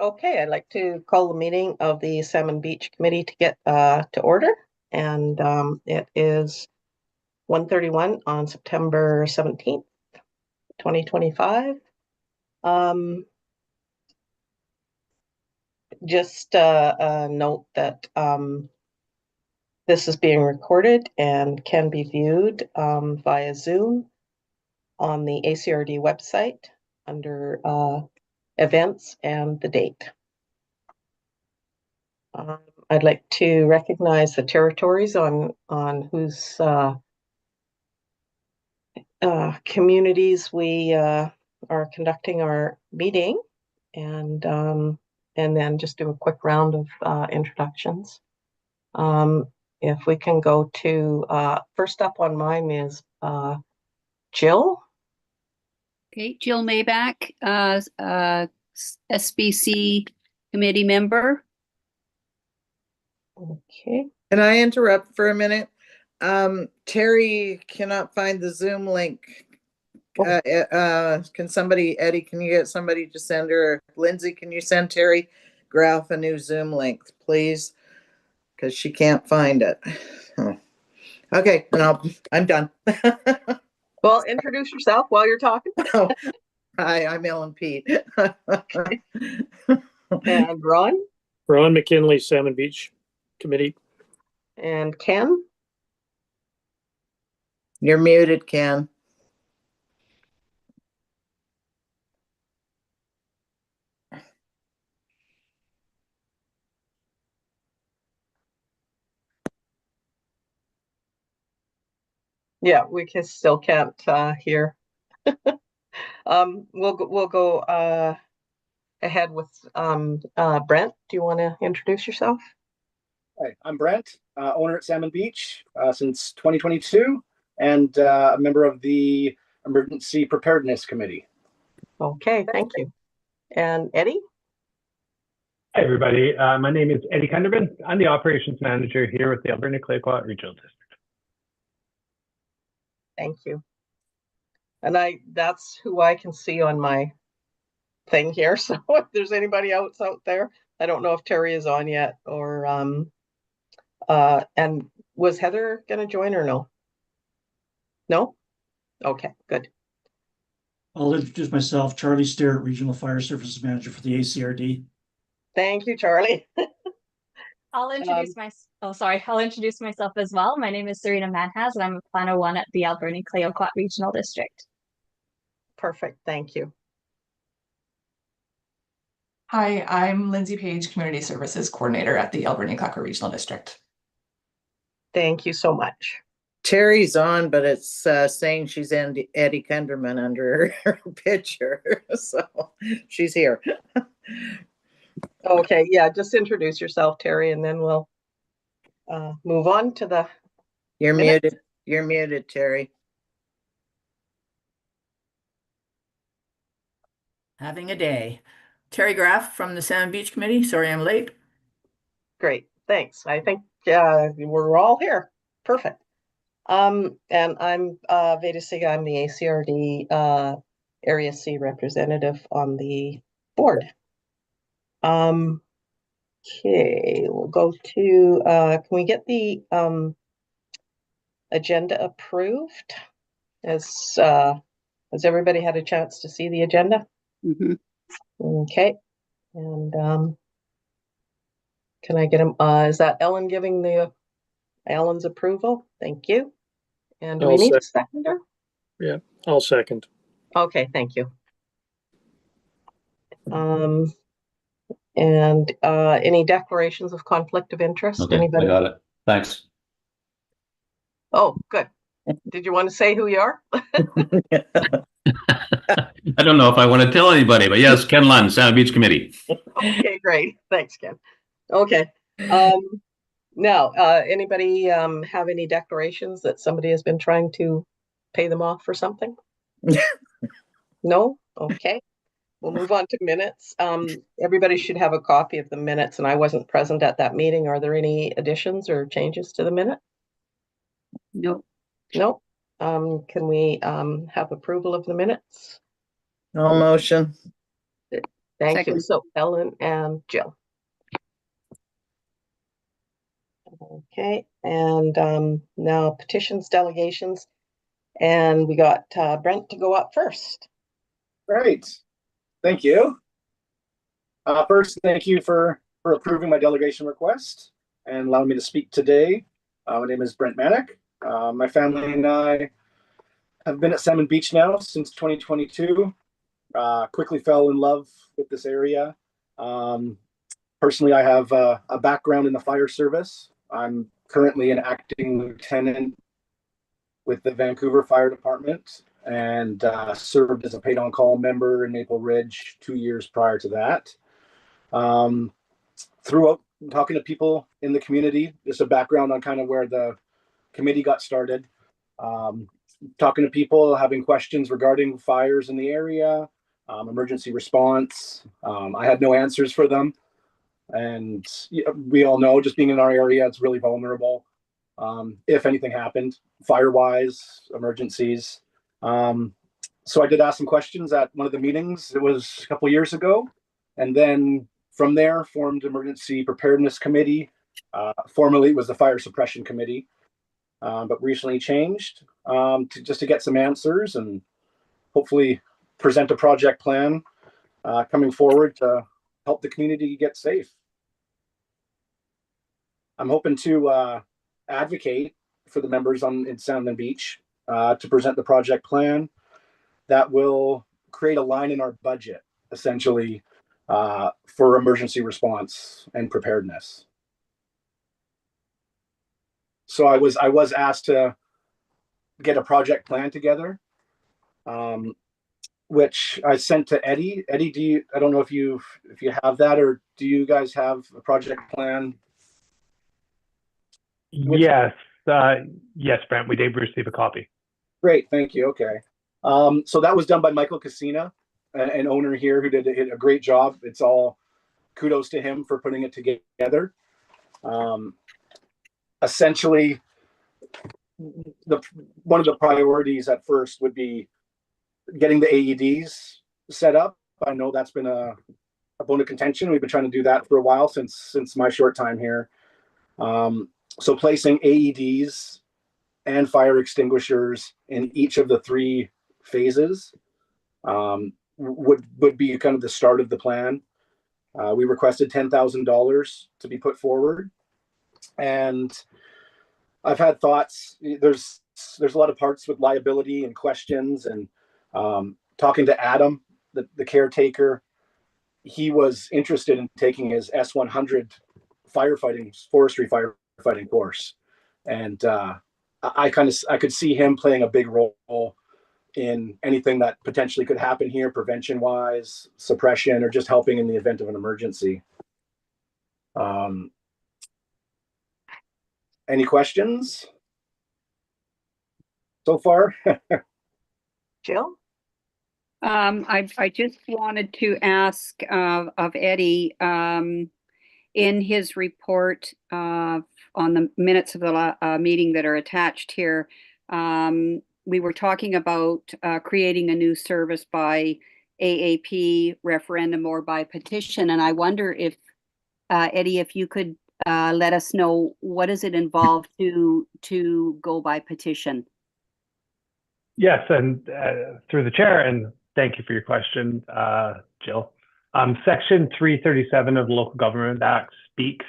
Okay, I'd like to call the meeting of the Salmon Beach Committee to get to order. And it is 1:31 on September 17th, 2025. Just a note that this is being recorded and can be viewed via Zoom on the ACRD website under events and the date. I'd like to recognize the territories on whose communities we are conducting our meeting, and then just do a quick round of introductions. If we can go to first up on mine is Jill. Okay, Jill Mayback, SBC committee member. Okay. Can I interrupt for a minute? Terry cannot find the Zoom link. Can somebody, Eddie, can you get somebody to send her? Lindsay, can you send Terry Graff a new Zoom link, please? Because she can't find it. Oh. Okay, and I'm done. Well, introduce yourself while you're talking. Oh, hi, I'm Ellen Pete. And Ron? Ron McKinley, Salmon Beach Committee. And Ken? You're muted, Ken. Yeah, we still can't hear. We'll go ahead with Brent. Do you want to introduce yourself? Hi, I'm Brent, owner at Salmon Beach since 2022, and a member of the Emergency Preparedness Committee. Okay, thank you. And Eddie? Hi, everybody. My name is Eddie Kunderman. I'm the operations manager here with the Alberni-Clayoquot Regional District. Thank you. And that's who I can see on my thing here. So if there's anybody else out there, I don't know if Terry is on yet, or and was Heather gonna join or no? No? Okay, good. I'll introduce myself, Charlie Sterrett, Regional Fire Services Manager for the ACRD. Thank you, Charlie. I'll introduce myself as well. My name is Serena Manhas, and I'm a Planner 1 at the Alberni-Clayoquot Regional District. Perfect, thank you. Hi, I'm Lindsay Page, Community Services Coordinator at the Alberni-Clayoquot Regional District. Thank you so much. Terry's on, but it's saying she's Eddie Kunderman under her picture, so she's here. Okay, yeah, just introduce yourself, Terry, and then we'll move on to the You're minutes. muted. You're muted, Terry. Having a day. Terry Graff from the Salmon Beach Committee. Sorry I'm late. Great, thanks. I think we're all here. Perfect. And I'm Veda Siga. I'm the ACRD Area C representative on the board. Okay, we'll go to, can we get the agenda approved? Has everybody had a chance to see the agenda? Mm-hmm. Okay, and can I get him, is that Ellen giving Ellen's approval? Thank you. And do we need a seconder? Yeah, I'll second. Okay, thank you. And any declarations of conflict of interest? Okay, Anybody? I got it. Thanks. Oh, good. Did you want to say who you are? I don't know if I want to tell anybody, but yes, Ken Lund, Salmon Beach Committee. Okay, great. Thanks, Ken. Okay. Now, anybody have any declarations that somebody has been trying to pay them off for something? No? Okay. We'll move on to minutes. Everybody should have a copy of the minutes, and I wasn't present at that meeting. Are there any additions or changes to the minute? No. No. Can we have approval of the minutes? No motion. Thank you. Second. So Ellen and Jill. Okay, and now petitions, delegations, and we got Brent to go up first. Great. Thank you. First, thank you for approving my delegation request and allowing me to speak today. My name is Brent Manick. My family and I have been at Salmon Beach now since 2022. Quickly fell in love with this area. Personally, I have a background in the fire service. I'm currently an acting lieutenant with the Vancouver Fire Department and served as a paid-on-call member in Maple Ridge 2 years prior to that. Throughout talking to people in the community, just a background on kind of where the committee got started. Talking to people, having questions regarding fires in the area, emergency response. I had no answers for them. And we all know, just being in our area, it's really vulnerable. If anything happened, fire-wise, emergencies. So I did ask some questions at one of the meetings. It was a couple years ago. And then from there, formed Emergency Preparedness Committee. Formerly, it was the Fire Suppression Committee, but recently changed to get some answers and hopefully present a project plan coming forward to help the community get safe. I'm hoping to advocate for the members in Salmon Beach to present the project plan that will create a line in our budget, essentially, for emergency response and preparedness. So I was asked to get a project plan together, which I sent to Eddie. Eddie, I don't know if you have that, or do you guys have a project plan? Yes, yes, Brent, we did receive a copy. Great, thank you. Okay, so that was done by Michael Casina, an owner here who did a great job. It's all kudos to him for putting it together. Essentially, one of the priorities at first would be getting the AEDs set up. I know that's been a bone of contention. We've been trying to do that for a while since my short time here. So placing AEDs and fire extinguishers in each of the 3 phases would be kind of the start of the plan. We requested $10,000 to be put forward, and I've had thoughts. There's a lot of parts with liability and questions, and talking to Adam, the caretaker, he was interested in taking his S100 forestry firefighting course, and I could see him playing a big role in anything that potentially could happen here, prevention wise, suppression, or just helping in the event of an emergency. Any questions so far? Jill? I just wanted to ask of Eddie, in his report on the minutes of the meeting that are attached here, we were talking about creating a new service by AAP referendum or by petition. And I wonder if, Eddie, if you could let us know, what does it involve to go by petition? Yes, and through the chair, and thank you for your question, Jill. Section 337 of the Local Government Act speaks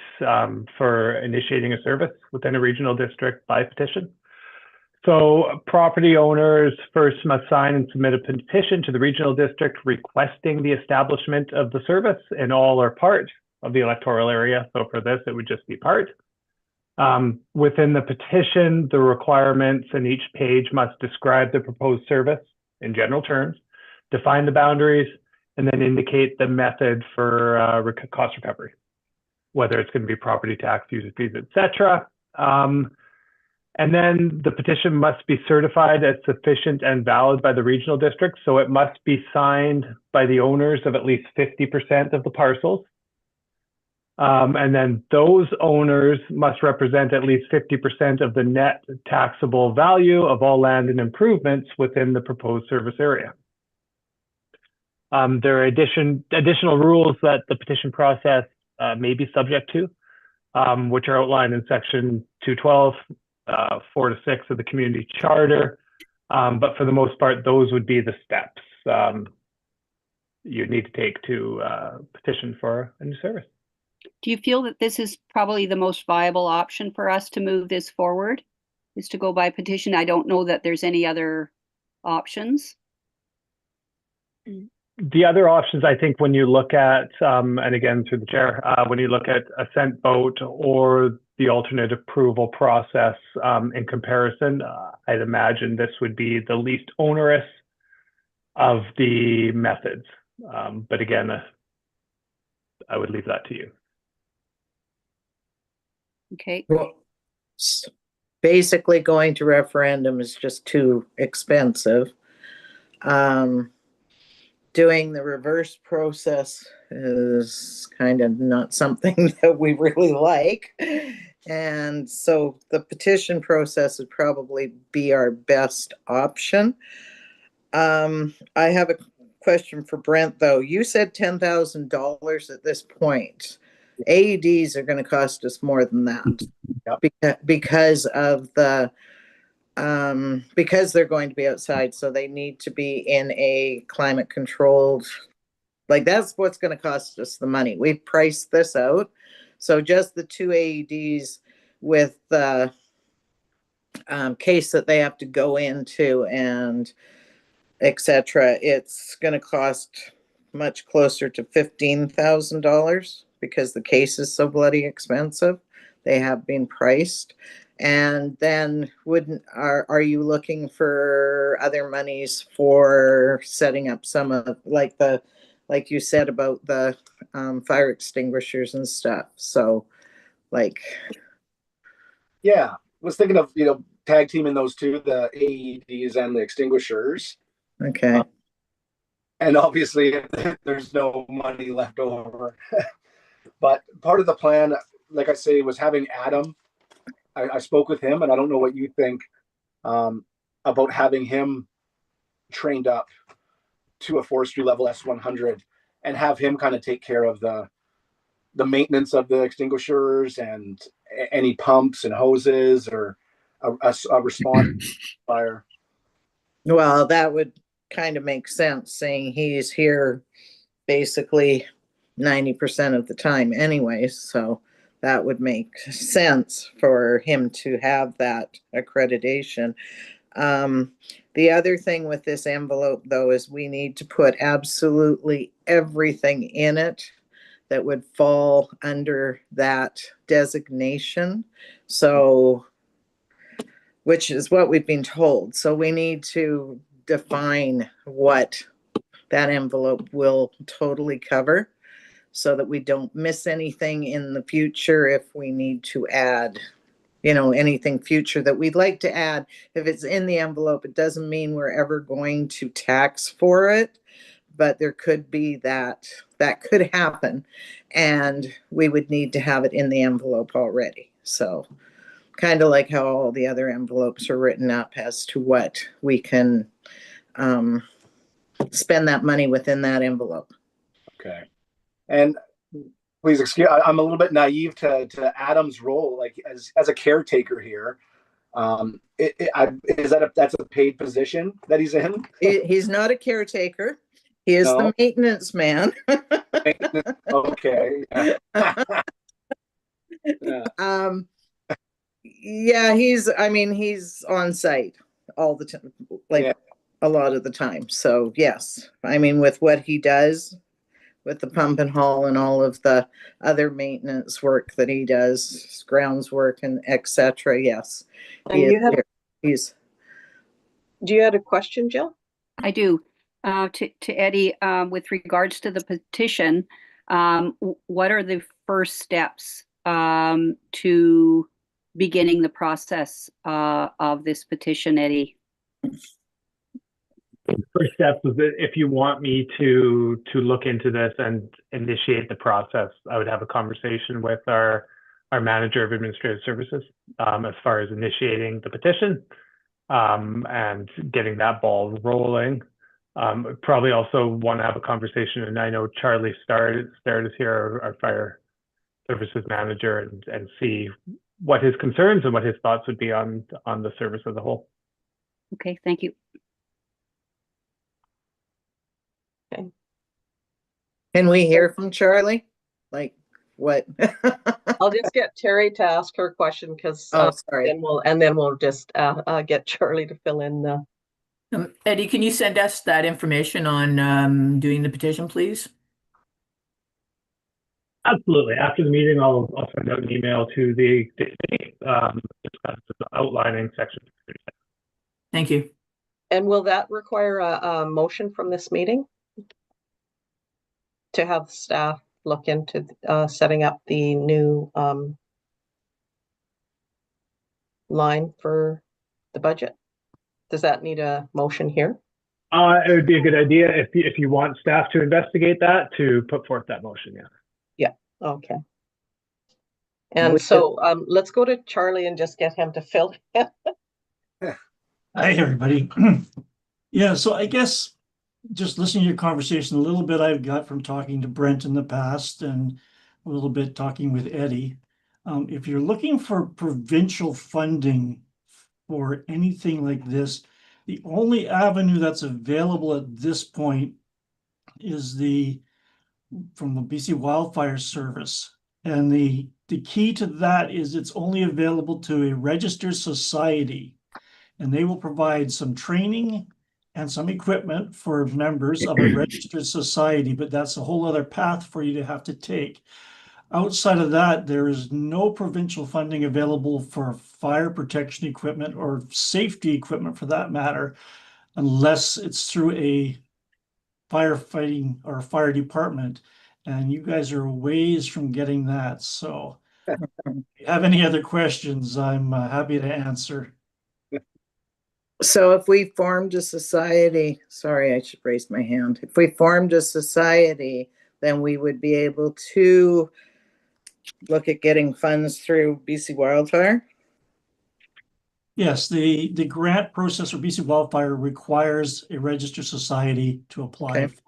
for initiating a service within a regional district by petition. So property owners first must sign and submit a petition to the regional district requesting the establishment of the service in all or part of the electoral area. So for this, it would just be part. Within the petition, the requirements in each page must describe the proposed service in general terms, define the boundaries, and then indicate the method for cost recovery, whether it's going to be property tax, user fees, etc. And then the petition must be certified as sufficient and valid by the regional district. So it must be signed by the owners of at least 50% of the parcels. And then those owners must represent at least 50% of the net taxable value of all land and improvements within the proposed service area. There are additional rules that the petition process may be subject to, which are outlined in section 212, 4 to 6 of the community charter. But for the most part, those would be the steps you need to take to petition for a new service. Do you feel that this is probably the most viable option for us to move this forward, is to go by petition? I don't know that there's any other options. The other options, I think, when you look at, and again through the chair, when you look at assent vote or the alternate approval process in comparison, I'd imagine this would be the least onerous of the methods. But again, I would leave that to you. Okay. Well, basically going to referendum is just too expensive. Doing the reverse process is kind of not something that we really like. And so the petition process would probably be our best option. I have a question for Brent, though. You said $10,000 at this point. AEDs are going to cost us more than that. Yep. Because of the because they're going to be outside, so they need to be in a climate controlled, like that's what's going to cost us the money. We've priced this out. So just the 2 AEDs with the case that they have to go into and etc., it's going to cost much closer to $15,000 because the case is so bloody expensive. They have been priced. And then are you looking for other monies for setting up some of like you said about the fire extinguishers and stuff? So like, yeah, I was thinking of, tag teaming those two, the AEDs and the extinguishers. Okay. And obviously there's no money left over. But part of the plan, like I say, was having Adam. I spoke with him, and I don't know what you think about having him trained up to a forestry level S100 and have him kind of take care of the maintenance of the extinguishers and any pumps and hoses or a response fire. Well, that would kind of make sense, saying he's here basically 90% of the time anyways, so that would make sense for him to have that accreditation. The other thing with this envelope, though, is we need to put absolutely everything in it that would fall under that designation. So, which is what we've been told. So we need to define what that envelope will totally cover so that we don't miss anything in the future if we need to add, anything future that we'd like to add. If it's in the envelope, it doesn't mean we're ever going to tax for it, but there could be that could happen, and we would need to have it in the envelope already. So kind of like how all the other envelopes are written up as to what we can spend that money within that envelope. Okay. And please excuse, I'm a little bit naive to Adam's role, like as a caretaker here. That's a paid position that he's in? He's not a caretaker. He is the maintenance man. Okay. Yeah, he's on site all the time, a lot of the time. So yes, with what he does with the pump and haul and all of the other maintenance work that he does, grounds work and etc. Yes. And do you have a question, Jill? I do. To Eddie, with regards to the petition, what are the first steps to beginning the process of this petition, Eddie? First step is that if you want me to look into this and initiate the process, I would have a conversation with our manager of administrative services as far as initiating the petition and getting that ball rolling. Probably also want to have a conversation, and I know Charlie Starrett is here, our fire services manager, and see what his concerns and what his thoughts would be on the service as a whole. Okay, thank you. Okay. Can we hear from Charlie? Like what? I'll just get Terry to ask her question because Oh, sorry. then we'll just get Charlie to fill in the. Eddie, can you send us that information on doing the petition, please? Absolutely. After the meeting, I'll send out an email to the outlining section. Thank you. And will that require a motion from this meeting to have staff look into setting up the new line for the budget? Does that need a motion here? It would be a good idea if you want staff to investigate that, to put forth that motion. Yeah. Yeah. Okay. And so let's go to Charlie and just get him to fill in. Hi, everybody. Yeah, so I guess just listening to your conversation, a little bit I've got from talking to Brent in the past and a little bit talking with Eddie. If you're looking for provincial funding for anything like this, the only avenue that's available at this point is from the BC Wildfire Service. And the key to that is it's only available to a registered society, and they will provide some training and some equipment for members of a registered society, but that's a whole other path for you to have to take. Outside of that, there is no provincial funding available for fire protection equipment or safety equipment for that matter, unless it's through a firefighting or fire department. And you guys are ways from getting that. So if you have any other questions, I'm happy to answer. So if we formed a society, sorry, I should raise my hand. If we formed a society, then we would be able to look at getting funds through BC Wildfire? Yes, the grant process for BC Wildfire requires a registered society to apply for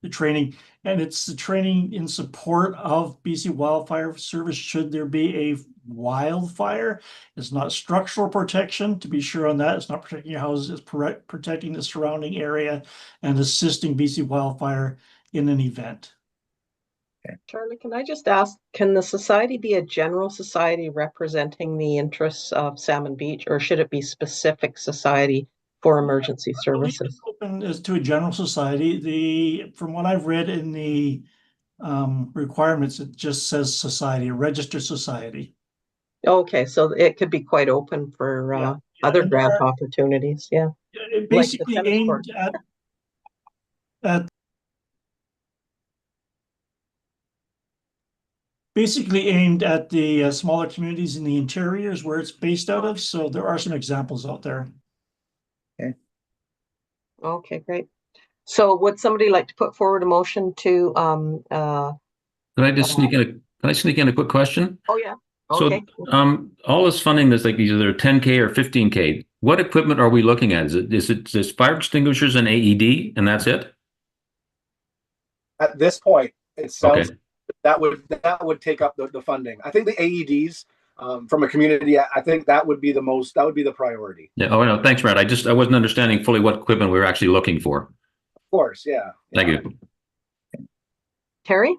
the training. And it's the training in support of BC Wildfire Service should there be a wildfire. It's not structural protection, to be sure on that. It's not protecting your houses, it's protecting the surrounding area and assisting BC Wildfire in an event. Charlie, can I just ask, can the society be a general society representing the interests of Salmon Beach, or should it be specific society for emergency services? It's open as to a general society. From what I've read in the requirements, it just says society, a registered society. Okay, so it could be quite open for other grant opportunities. Yeah. It basically like aimed at the smaller communities in the interiors where it's based out of. So there are some examples out there. Okay, great. So would somebody like to put forward a motion to Can I just sneak in a quick question? Oh yeah. Okay. So all this funding that's like either 10K or 15K, what equipment are we looking at? Is it just fire extinguishers and AED and that's it? At this point, it sounds that would take up the funding. I think the AEDs from a community, I think that would be the priority. Yeah. Oh no, thanks, Brad. I wasn't understanding fully what equipment we were actually looking for. Of course, yeah. Thank you. Terry?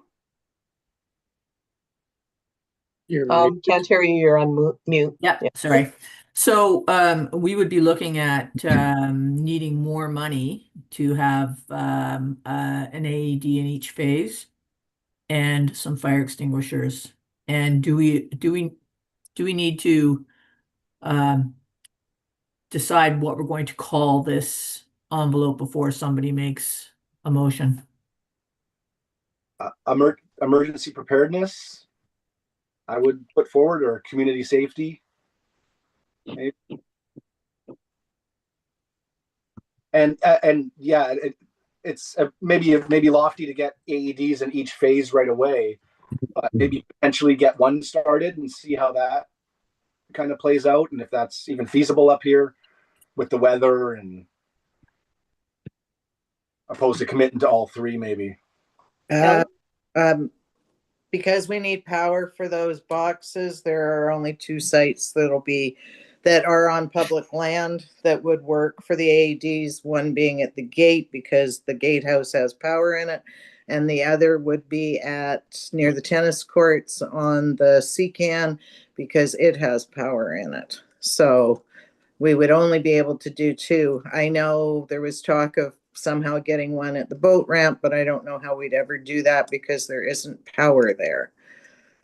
Can't hear you, you're on mute. Yeah, sorry. So we would be looking at needing more money to have an AED in each phase and some fire extinguishers. And do we need to decide what we're going to call this envelope before somebody makes a motion? Emergency preparedness, I would put forward, or community safety. Maybe. And yeah, it's maybe lofty to get AEDs in each phase right away, but maybe potentially get one started and see how that kind of plays out, and if that's even feasible up here with the weather and opposed to committing to all three, maybe. Uh, because we need power for those boxes, there are only 2 sites that are on public land that would work for the AEDs, one being at the gate because the gatehouse has power in it, and the other would be at near the tennis courts on the CCAN because it has power in it. So we would only be able to do 2. I know there was talk of somehow getting one at the boat ramp, but I don't know how we'd ever do that because there isn't power there.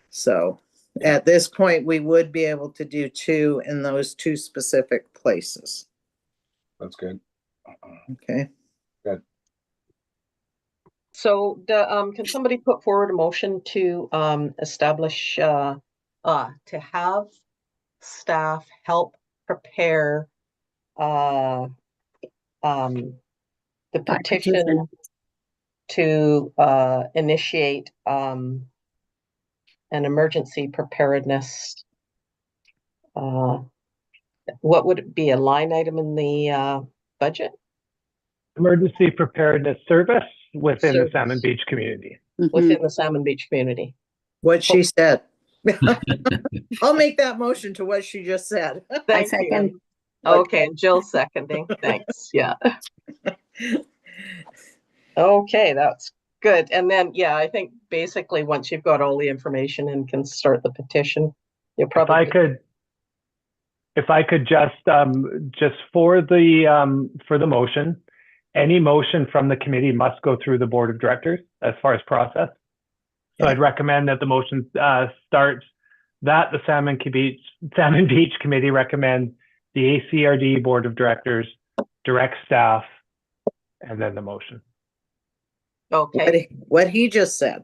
So at this point, we would be able to do 2 in those 2 specific places. That's good. Okay. Good. So can somebody put forward a motion to establish to have staff help prepare the petition to initiate an emergency preparedness. What would it be, a line item in the budget? Emergency preparedness service within the Service. Salmon Beach community. Within the Salmon Beach community. What she said. I'll make that motion to what she just said. Thank you. Okay, Jill seconding. Thanks. Yeah. Okay, that's good. And then, yeah, I think basically once you've got all the information and can start the petition, you'll probably. If I could just for the motion, any motion from the committee must go through the board of directors as far as process. So I'd recommend that the motion starts that the Salmon Beach Committee recommend the ACRD board of directors direct staff, and then the motion. Okay. What he just said.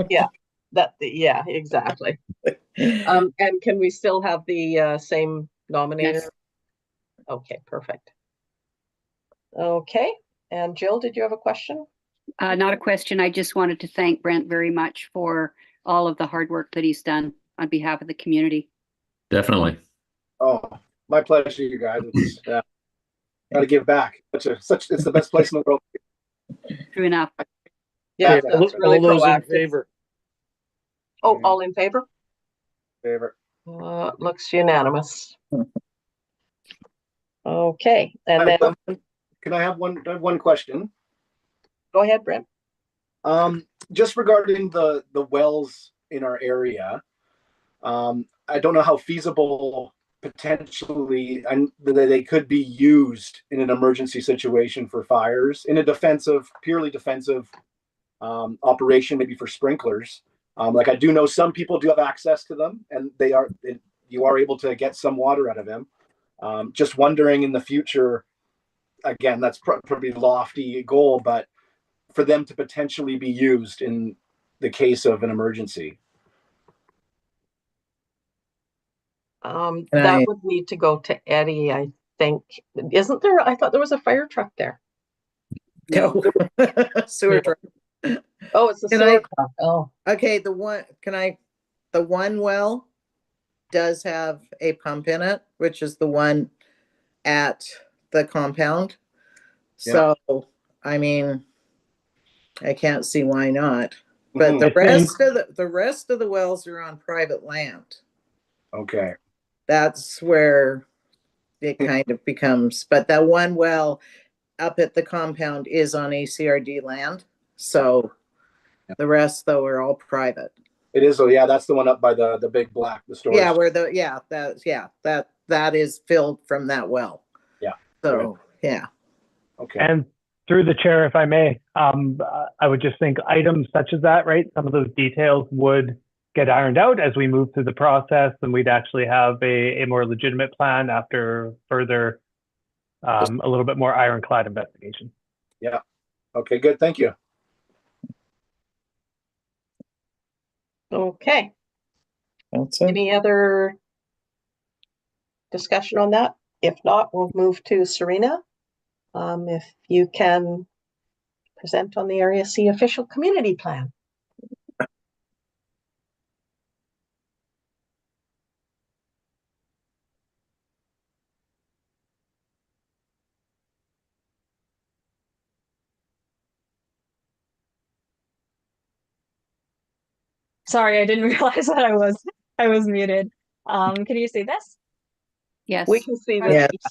Yeah. Yeah, exactly. And can we still have the same nominator? Yes. Okay, perfect. Okay, and Jill, did you have a question? Not a question. I just wanted to thank Brent very much for all of the hard work that he's done on behalf of the community. Definitely. Oh, my pleasure, you guys. It's got to give back. It's the best place in the world. True enough. Yeah, Okay, that's really all those in proactive. favor? Oh, all in favor? Favor. Looks unanimous. Okay, and then can I have one question? Go ahead, Brent. Just regarding the wells in our area, I don't know how feasible potentially and they could be used in an emergency situation for fires in a purely defensive operation, maybe for sprinklers. Like I do know some people do have access to them, and you are able to get some water out of them. Just wondering in the future, again, that's probably a lofty goal, but for them to potentially be used in the case of an emergency. That would need to go to Eddie, I think. Isn't there? I thought there was a fire truck there. No. Sewer truck. Oh, it's a sewer truck. Oh. Okay, the one well does have a pump in it, which is the one at the compound. So, I mean, I can't see why not. But the rest of the wells are on private land. Okay. That's where it kind of becomes, but that one well up at the compound is on ACRD land. So the rest though are all private. It is. Oh yeah, that's the one up by the big black, the storage. Yeah, where that is filled from that well. Yeah. So yeah. Okay. And through the chair, if I may, I would just think items such as that, right? Some of those details would get ironed out as we move through the process, and we'd actually have a more legitimate plan after further, a little bit more ironclad investigation. Yeah. Okay, good. Thank you. Okay. That's it. Any other discussion on that? If not, we'll move to Serena. If you can present on the Area C official community plan. Sorry, I didn't realize that I was muted. Can you see this? Yes. We can see Yeah. this.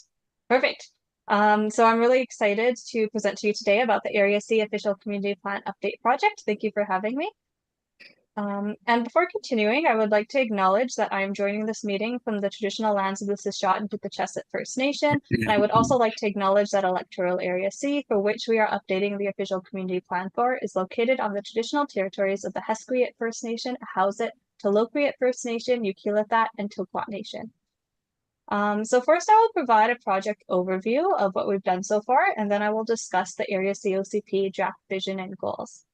Perfect. So I'm really excited to present to you today about the Area C Official Community Plan Update Project. Thank you for having me. And before continuing, I would like to acknowledge that I am joining this meeting from the traditional lands of the Sisseton and Pipichet First Nation. And I would also like to acknowledge that electoral Area C, for which we are updating the official community plan for, is located on the traditional territories of the Hesquiat First Nation, Ahousaht, Taloquiat First Nation, Ukilethat, and Toquat Nation. So first I will provide a project overview of what we've done so far, and then I will discuss the Area COCP draft vision and goals.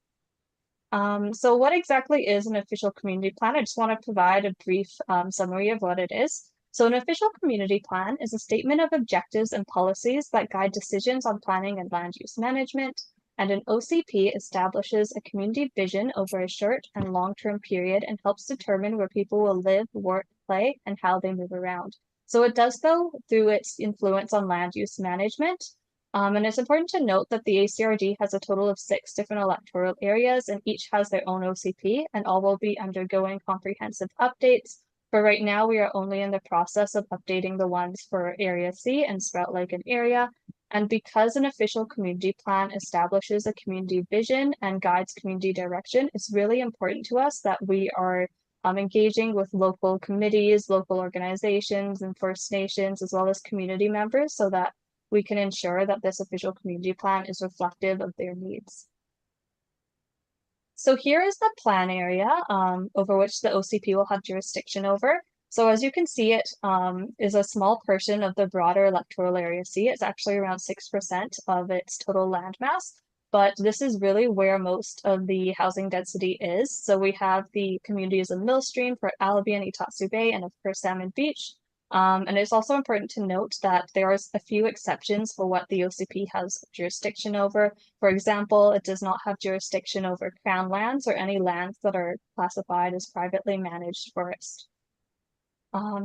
So what exactly is an official community plan? I just want to provide a brief summary of what it is. So an official community plan is a statement of objectives and policies that guide decisions on planning and land use management. And an OCP establishes a community vision over a short and long-term period and helps determine where people will live, work, play, and how they move around. So it does so through its influence on land use management. And it's important to note that the ACRD has a total of 6 different electoral areas, and each has their own OCP, and all will be undergoing comprehensive updates. For right now, we are only in the process of updating the ones for Area C and Sprout Lake and area. And because an official community plan establishes a community vision and guides community direction, it's really important to us that we are engaging with local committees, local organizations, and First Nations, as well as community members, so that we can ensure that this official community plan is reflective of their needs. So here is the plan area over which the OCP will have jurisdiction over. So as you can see, it is a small portion of the broader electoral area C. It's actually around 6% of its total land mass, but this is really where most of the housing density is. So we have the communities of Millstream, Port Albion, Itatsu Bay, and of course Salmon Beach. And it's also important to note that there are a few exceptions for what the OCP has jurisdiction over. For example, it does not have jurisdiction over crown lands or any lands that are classified as privately managed forest.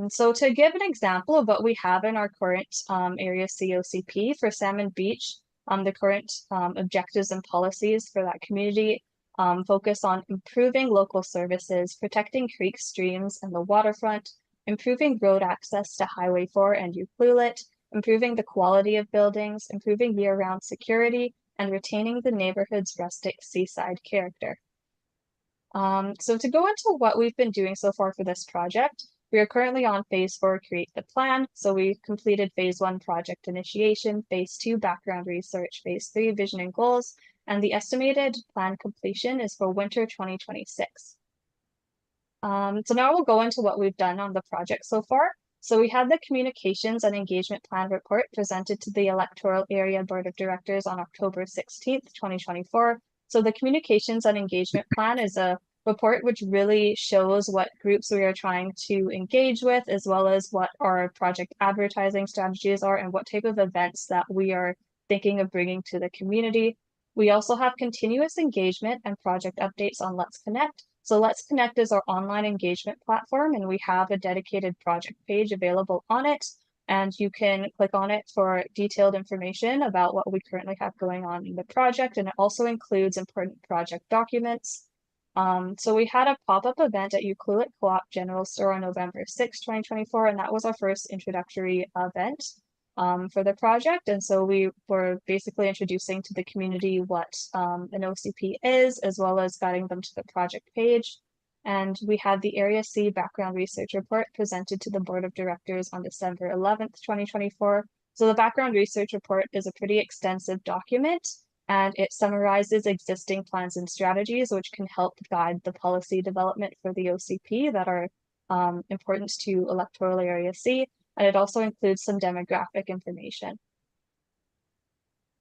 So to give an example of what we have in our current Area COCP for Salmon Beach, the current objectives and policies for that community focus on improving local services, protecting creeks, streams, and the waterfront, improving road access to Highway 4 and Ucluelet, improving the quality of buildings, improving year-round security, and retaining the neighborhood's rustic seaside character. So to go into what we've been doing so far for this project, we are currently on phase 4, create the plan. So we've completed phase 1, project initiation, phase 2, background research, phase 3, vision and goals, and the estimated plan completion is for winter 2026. So now we'll go into what we've done on the project so far. So we had the communications and engagement plan report presented to the electoral area board of directors on October 16th, 2024. So the communications and engagement plan is a report which really shows what groups we are trying to engage with, as well as what our project advertising strategies are and what type of events that we are thinking of bringing to the community. We also have continuous engagement and project updates on Let's Connect. So Let's Connect is our online engagement platform, and we have a dedicated project page available on it. And you can click on it for detailed information about what we currently have going on in the project. And it also includes important project documents. So we had a pop-up event at Ucluelet Co-op General Store on November 6, 2024, and that was our first introductory event for the project. And so we were basically introducing to the community what an OCP is, as well as guiding them to the project page. And we had the Area C background research report presented to the board of directors on December 11th, 2024. So the background research report is a pretty extensive document, and it summarizes existing plans and strategies, which can help guide the policy development for the OCP that are important to electoral Area C. And it also includes some demographic information.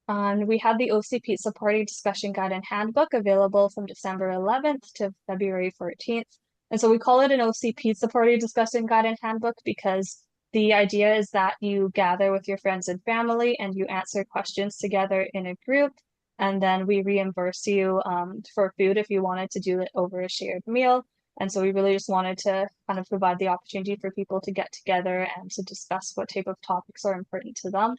And we have the OCP supporting discussion guide and handbook available from December 11th to February 14th. And so we call it an OCP supporting discussion guide and handbook because the idea is that you gather with your friends and family and you answer questions together in a group. And then we reimburse you for food if you wanted to do it over a shared meal. And so we really just wanted to kind of provide the opportunity for people to get together and to discuss what type of topics are important to them.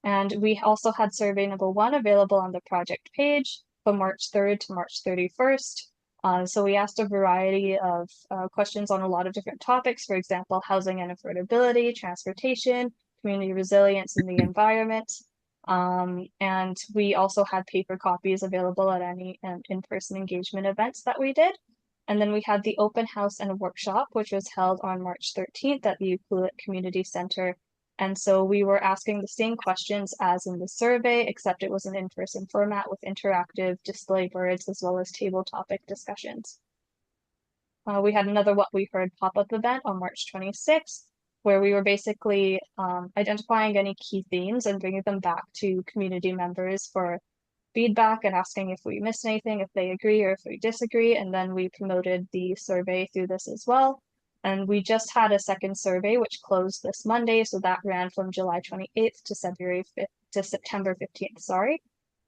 And we also had survey number 1 available on the project page from March 3rd to March 31st. So we asked a variety of questions on a lot of different topics, for example, housing and affordability, transportation, community resilience in the environment. And we also had paper copies available at any in-person engagement events that we did. And then we had the open house and workshop, which was held on March 13th at the Ucluelet Community Center. And so we were asking the same questions as in the survey, except it was an in-person format with interactive display boards as well as table topic discussions. We had another What We Heard pop-up event on March 26th, where we were basically identifying any key themes and bringing them back to community members for feedback and asking if we missed anything, if they agree or if we disagree. And then we promoted the survey through this as well. And we just had a second survey, which closed this Monday. So that ran from July 28th to September 15th, sorry.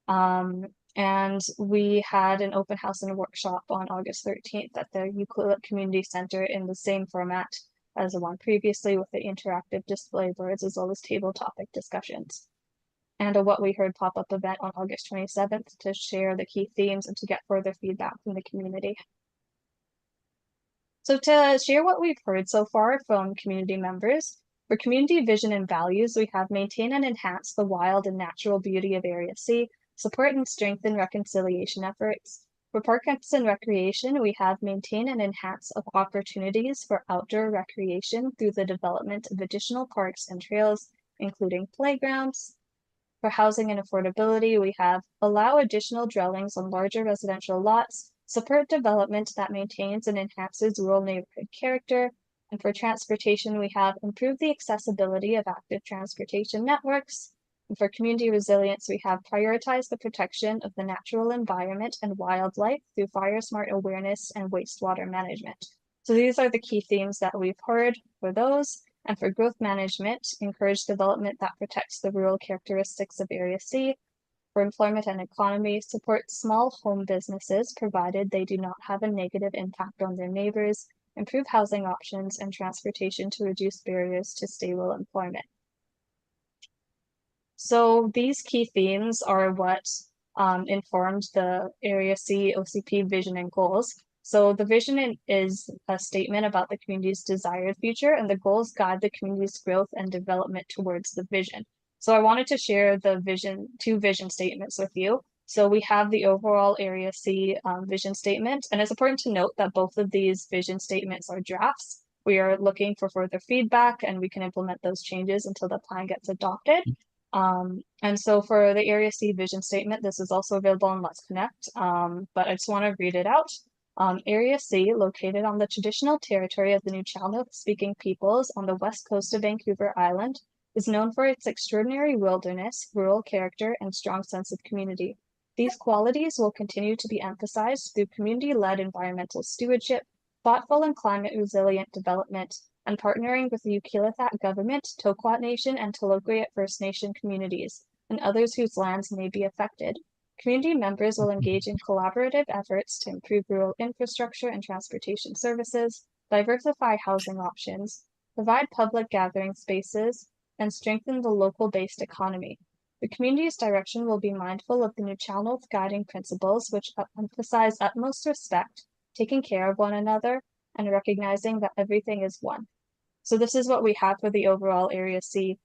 And we had an open house and a workshop on August 13th at the Ucluelet Community Center in the same format as the one previously, with the interactive display boards as well as table topic discussions. And a What We Heard pop-up event on August 27th to share the key themes and to get further feedback from the community. So to share what we've heard so far from community members, for community vision and values, we have maintain and enhance the wild and natural beauty of Area C, support and strengthen reconciliation efforts. For parks and recreation, we have maintain and enhance opportunities for outdoor recreation through the development of additional parks and trails, including playgrounds. For housing and affordability, we have allow additional dwellings on larger residential lots, support development that maintains and enhances rural neighborhood character. And for transportation, we have improve the accessibility of active transportation networks. And for community resilience, we have prioritize the protection of the natural environment and wildlife through fire smart awareness and wastewater management. So these are the key themes that we've heard for those. And for growth management, encourage development that protects the rural characteristics of Area C. For employment and economy, support small home businesses provided they do not have a negative impact on their neighbors, improve housing options and transportation to reduce barriers to stable employment. So these key themes are what informed the Area C OCP vision and goals. So the vision is a statement about the community's desired future, and the goals guide the community's growth and development towards the vision. So I wanted to share the two vision statements with you. So we have the overall Area C vision statement, and it's important to note that both of these vision statements are drafts. We are looking for further feedback, and we can implement those changes until the plan gets adopted. And so for the Area C vision statement, this is also available on Let's Connect, but I just want to read it out. Area C, located on the traditional territory of the Nuu-chah-nulth-speaking peoples on the west coast of Vancouver Island, is known for its extraordinary wilderness, rural character, and strong sense of community. These qualities will continue to be emphasized through community-led environmental stewardship, thoughtful and climate-resilient development, and partnering with the Ucluelet government, Toquat Nation, and Taloquiet First Nation communities, and others whose lands may be affected. Community members will engage in collaborative efforts to improve rural infrastructure and transportation services, diversify housing options, provide public gathering spaces, and strengthen the local-based economy. The community's direction will be mindful of the Nuu-chah-nulth guiding principles, which emphasize utmost respect, taking care of one another, and recognizing that everything is one. So this is what we have for the overall Area C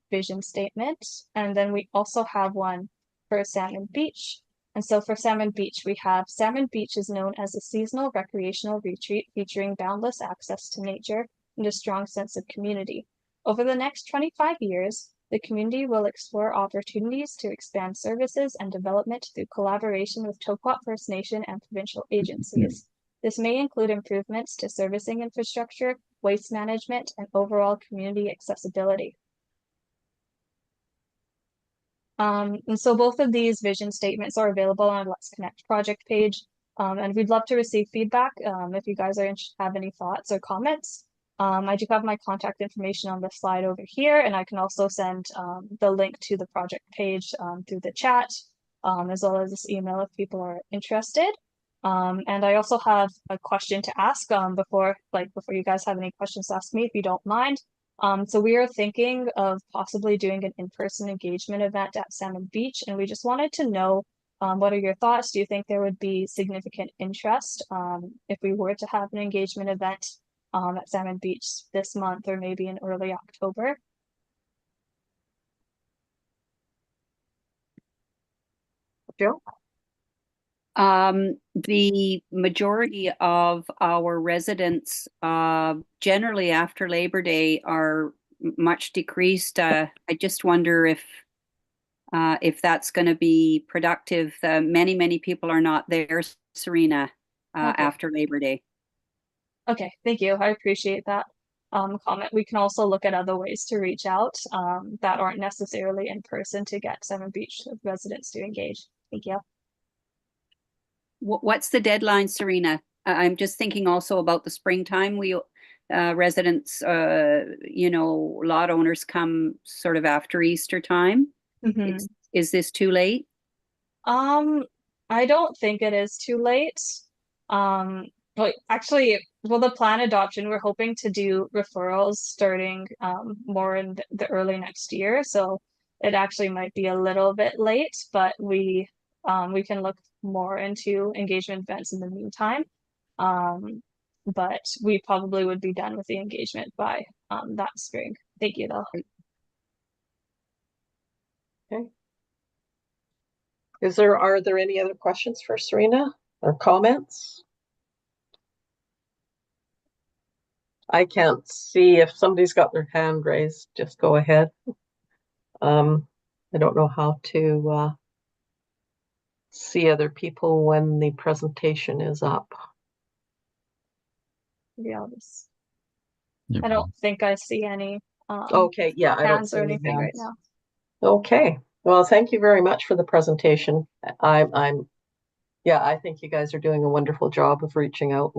vision statement. And then we also have one for Salmon Beach. And so for Salmon Beach, we have Salmon Beach is known as a seasonal recreational retreat featuring boundless access to nature and a strong sense of community. Over the next 25 years, the community will explore opportunities to expand services and development through collaboration with Toquat First Nation and provincial agencies. This may include improvements to servicing infrastructure, waste management, and overall community accessibility. And so both of these vision statements are available on Let's Connect project page. And we'd love to receive feedback if you guys have any thoughts or comments. I do have my contact information on the slide over here, and I can also send the link to the project page through the chat, as well as this email if people are interested. And I also have a question to ask before you guys have any questions to ask me, if you don't mind. So we are thinking of possibly doing an in-person engagement event at Salmon Beach, and we just wanted to know What are your thoughts? Do you think there would be significant interest if we were to have an engagement event at Salmon Beach this month or maybe in early October? Jill? The majority of our residents, generally after Labor Day, are much decreased. I just wonder if that's going to be productive. Many people are not there, Serena, Okay. after Labor Day. Okay, thank you. I appreciate that comment. We can also look at other ways to reach out that aren't necessarily in person to get Salmon Beach residents to engage. Thank you. What's the deadline, Serena? I'm just thinking also about the springtime. We residents, lot owners come sort of after Easter time. Mhm. Is this too late? I don't think it is too late. But actually, well, the plan adoption, we're hoping to do referrals starting more in the early next year. So it actually might be a little bit late, but we can look more into engagement events in the meantime. But we probably would be done with the engagement by that spring. Thank you, though. Okay. Are there any other questions for Serena or comments? I can't see if somebody's got their hand raised. Just go ahead. I don't know how to see other people when the presentation is up. Maybe I'll just. No I don't think I see any Okay, yeah, I don't hands see or any anything right hands. now. Okay, well, thank you very much for the presentation. I think you guys are doing a wonderful job of reaching out,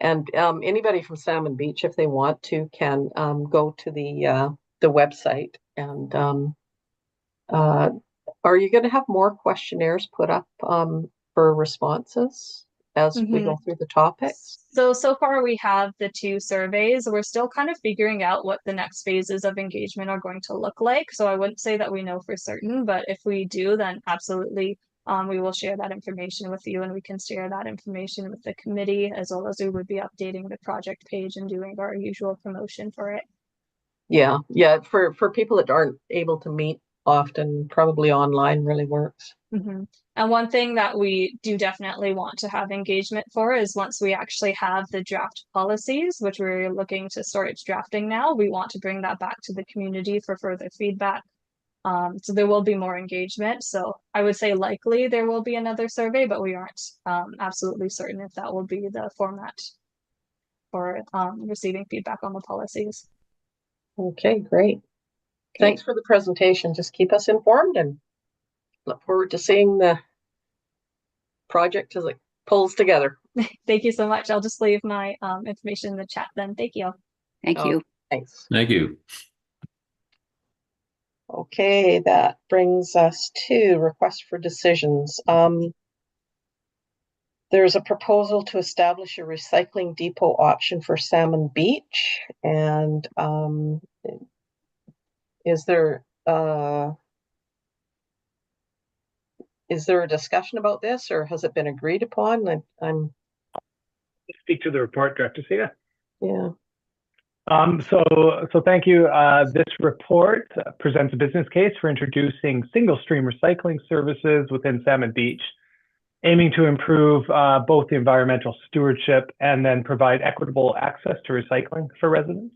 and anybody from Salmon Beach, if they want to, can go to the website. And are you going to have more questionnaires put up for responses as we go through the topics? So far we have the 2 surveys. We're still kind of figuring out what the next phases of engagement are going to look like. So I wouldn't say that we know for certain, but if we do, then absolutely we will share that information with you, and we can share that information with the committee, as well as we would be updating the project page and doing our usual promotion for it. Yeah, for people that aren't able to meet often, probably online really works. And one thing that we do definitely want to have engagement for is once we actually have the draft policies, which we're looking to start drafting now, we want to bring that back to the community for further feedback. So there will be more engagement. So I would say likely there will be another survey, but we aren't absolutely certain if that will be the format for receiving feedback on the policies. Okay, great. Thanks for the presentation. Just keep us informed and look forward to seeing the project as it pulls together. Thank you so much. I'll just leave my information in the chat then. Thank you. Thank you. Thanks. Thank you. Okay, that brings us to request for decisions. There's a proposal to establish a recycling depot option for Salmon Beach, and is there a discussion about this, or has it been agreed upon? I'm Speak to the report, Director Sita. Yeah. So thank you. This report presents a business case for introducing single stream recycling services within Salmon Beach, aiming to improve both the environmental stewardship and then provide equitable access to recycling for residents.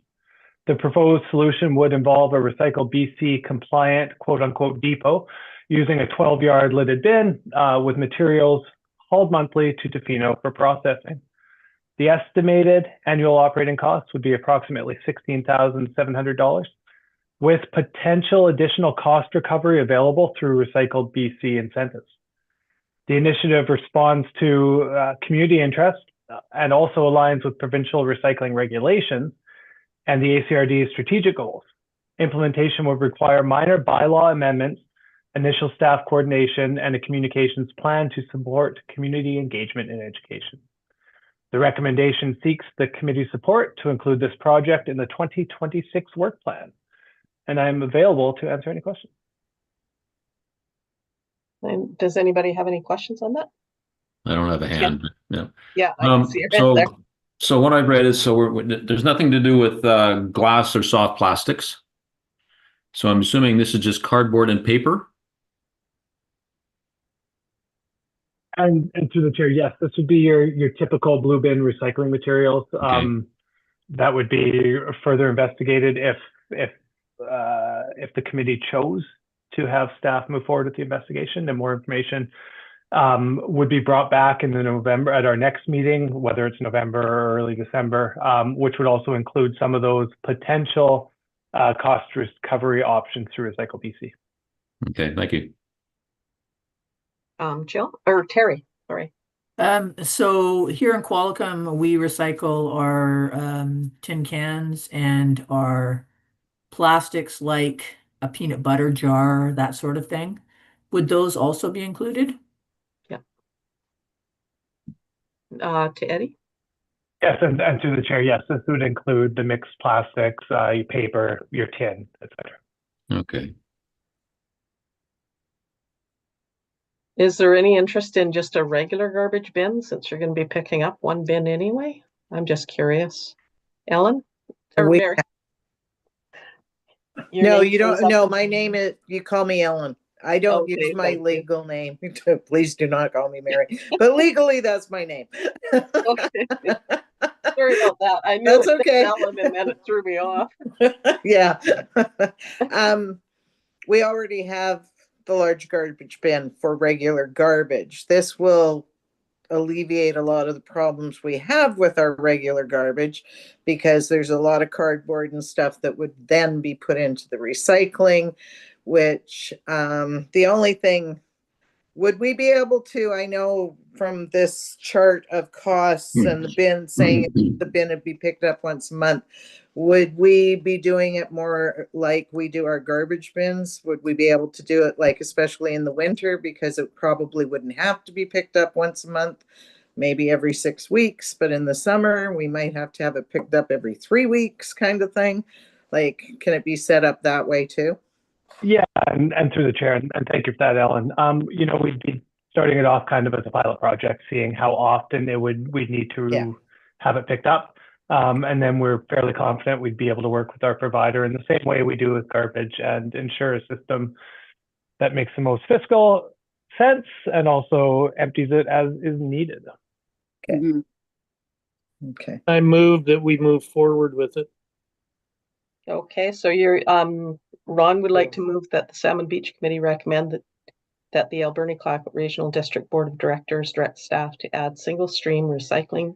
The proposed solution would involve a Recycle BC compliant quote unquote depot using a 12-yard lidded bin with materials hauled monthly to Tofino for processing. The estimated annual operating costs would be approximately $16,700, with potential additional cost recovery available through Recycled BC incentives. The initiative responds to community interest and also aligns with provincial recycling regulations and the ACRD's strategic goals. Implementation would require minor bylaw amendments, initial staff coordination, and a communications plan to support community engagement in education. The recommendation seeks the committee's support to include this project in the 2026 work plan. And I'm available to answer any questions. And does anybody have any questions on that? I don't have a hand, but yeah. Yeah, I can see your hand there. So what I've read is, there's nothing to do with glass or soft plastics. So I'm assuming this is just cardboard and paper. And through the chair, yes, this would be your typical blue bin recycling materials. Okay. That would be further investigated if the committee chose to have staff move forward with the investigation, and more information would be brought back in the November at our next meeting, whether it's November or early December, which would also include some of those potential cost recovery options through Recycle BC. Okay, thank you. Jill or Terry, sorry. So here in Qualicum, we recycle our tin cans and our plastics like a peanut butter jar, that sort of thing. Would those also be included? Yeah. To Eddie? Yes, and through the chair, yes, this would include the mixed plastics, your paper, your tin, etc. Okay. Is there any interest in just a regular garbage bin, since you're going to be picking up one bin anyway? I'm just curious. Ellen? Or Mary? No, you don't. No, my name is, you call me Ellen. I don't Okay, use my thank you. legal name. Please do not call me Mary. But legally, that's my name. Okay. Sorry about that. I knew That's it okay. said Ellen and then it threw me off. Yeah. We already have the large garbage bin for regular garbage. This will alleviate a lot of the problems we have with our regular garbage, because there's a lot of cardboard and stuff that would then be put into the recycling, which the only thing, would we be able to, I know from this chart of costs and the bin saying the bin would be picked up once a month, would we be doing it more like we do our garbage bins? Would we be able to do it like, especially in the winter, because it probably wouldn't have to be picked up once a month, maybe every 6 weeks, but in the summer we might have to have it picked up every 3 weeks kind of thing? Like, can it be set up that way too? Yeah, and through the chair, and thank you for that, Ellen. We'd be starting it off kind of as a pilot project, seeing how often we'd need to have it picked up. And then we're fairly confident we'd be able to work with our provider in the same way we do with garbage and ensure a system that makes the most fiscal sense and also empties it as is needed. Okay. Mm-hmm. Okay. I move that we move forward with it. Okay, so Ron would like to move that the Salmon Beach Committee recommend that the Alberni-Clayoquot Regional District Board of Directors direct staff to add single stream recycling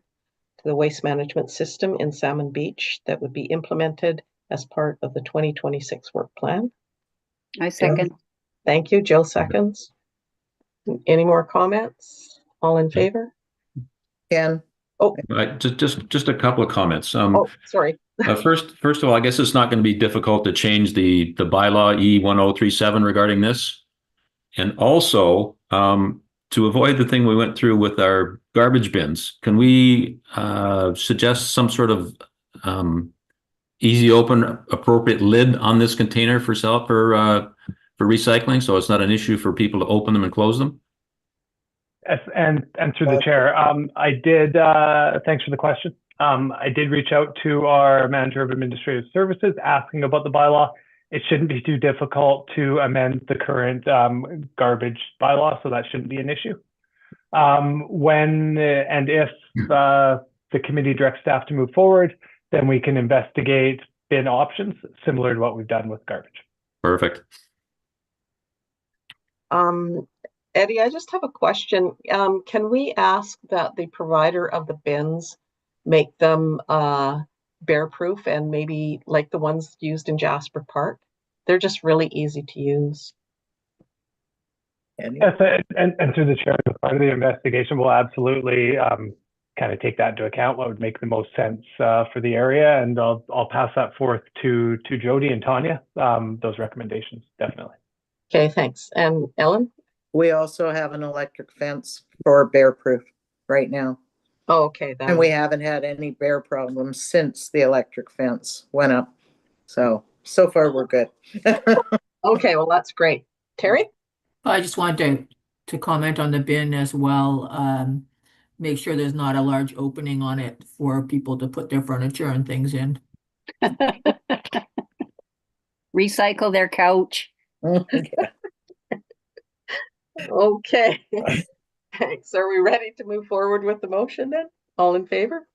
to the waste management system in Salmon Beach that would be implemented as part of the 2026 work plan. I second. Thank you. Jill seconds. Any more comments? All in favor? Ken? Oh, Just a couple of comments. Sorry. First of all, I guess it's not going to be difficult to change the bylaw E1037 regarding this. And also, to avoid the thing we went through with our garbage bins, can we suggest some sort of easy open, appropriate lid on this container for recycling, so it's not an issue for people to open them and close them? Yes, and through the chair, I did. Thanks for the question. I did reach out to our manager of administrative services asking about the bylaw. It shouldn't be too difficult to amend the current garbage bylaw, so that shouldn't be an issue. When and if the committee directs staff to move forward, then we can investigate bin options similar to what we've done with garbage. Perfect. Eddie, I just have a question. Can we ask that the provider of the bins make them bear proof, and maybe like the ones used in Jasper Park? They're just really easy to use. Yes, and through the chair, as part of the investigation, we'll absolutely kind of take that into account, what would make the most sense for the area, and I'll pass that forth to Jody and Tanya, those recommendations, definitely. Okay, thanks. And Ellen? We also have an electric fence for bear proof right now. Oh, okay. And we haven't had any bear problems since the electric fence went up. So far we're good. Okay, well, that's great. Terry? I just wanted to comment on the bin as well. Make sure there's not a large opening on it for people to put their furniture and things in. Recycle their couch. Okay. Thanks. Are we ready to move forward with the motion then? All in favor?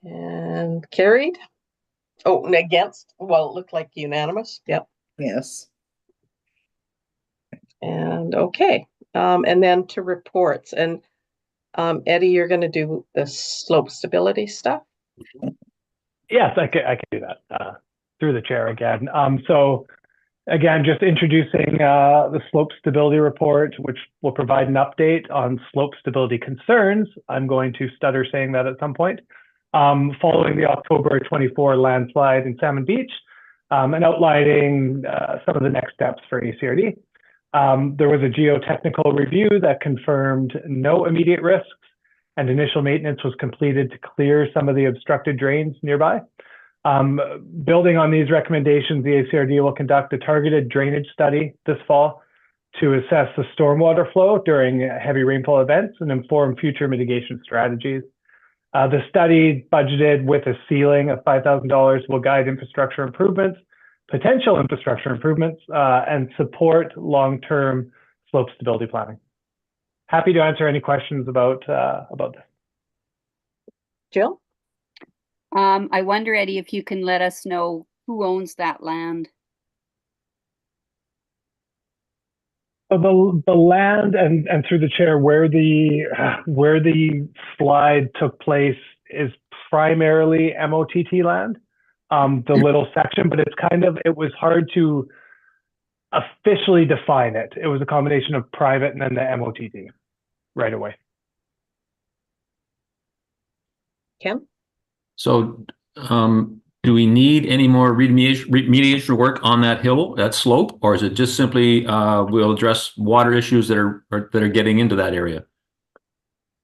And carried. Oh, and against? Well, it looked like unanimous. Yep. Yes. And okay. And then to reports. And Eddie, you're going to do the slope stability stuff? Yes, I can do that through the chair again. So again, just introducing the slope stability report, which will provide an update on slope stability concerns. I'm going to stutter saying that at some point. Following the October 24 landslide in Salmon Beach, and outlining some of the next steps for ACRD. There was a geotechnical review that confirmed no immediate risks, and initial maintenance was completed to clear some of the obstructed drains nearby. Building on these recommendations, the ACRD will conduct a targeted drainage study this fall to assess the stormwater flow during heavy rainfall events and inform future mitigation strategies. The study, budgeted with a ceiling of $5,000, will guide infrastructure improvements, potential infrastructure improvements, and support long-term slope stability planning. Happy to answer any questions about this. Jill? I wonder, Eddie, if you can let us know who owns that land. So the land and through the chair where the slide took place is primarily MOTT land, the little section, but it was hard to officially define it. It was a combination of private and then the MOTT right away. Ken? So, do we need any more remediation work on that hill, that slope, or is it just simply we'll address water issues that are getting into that area?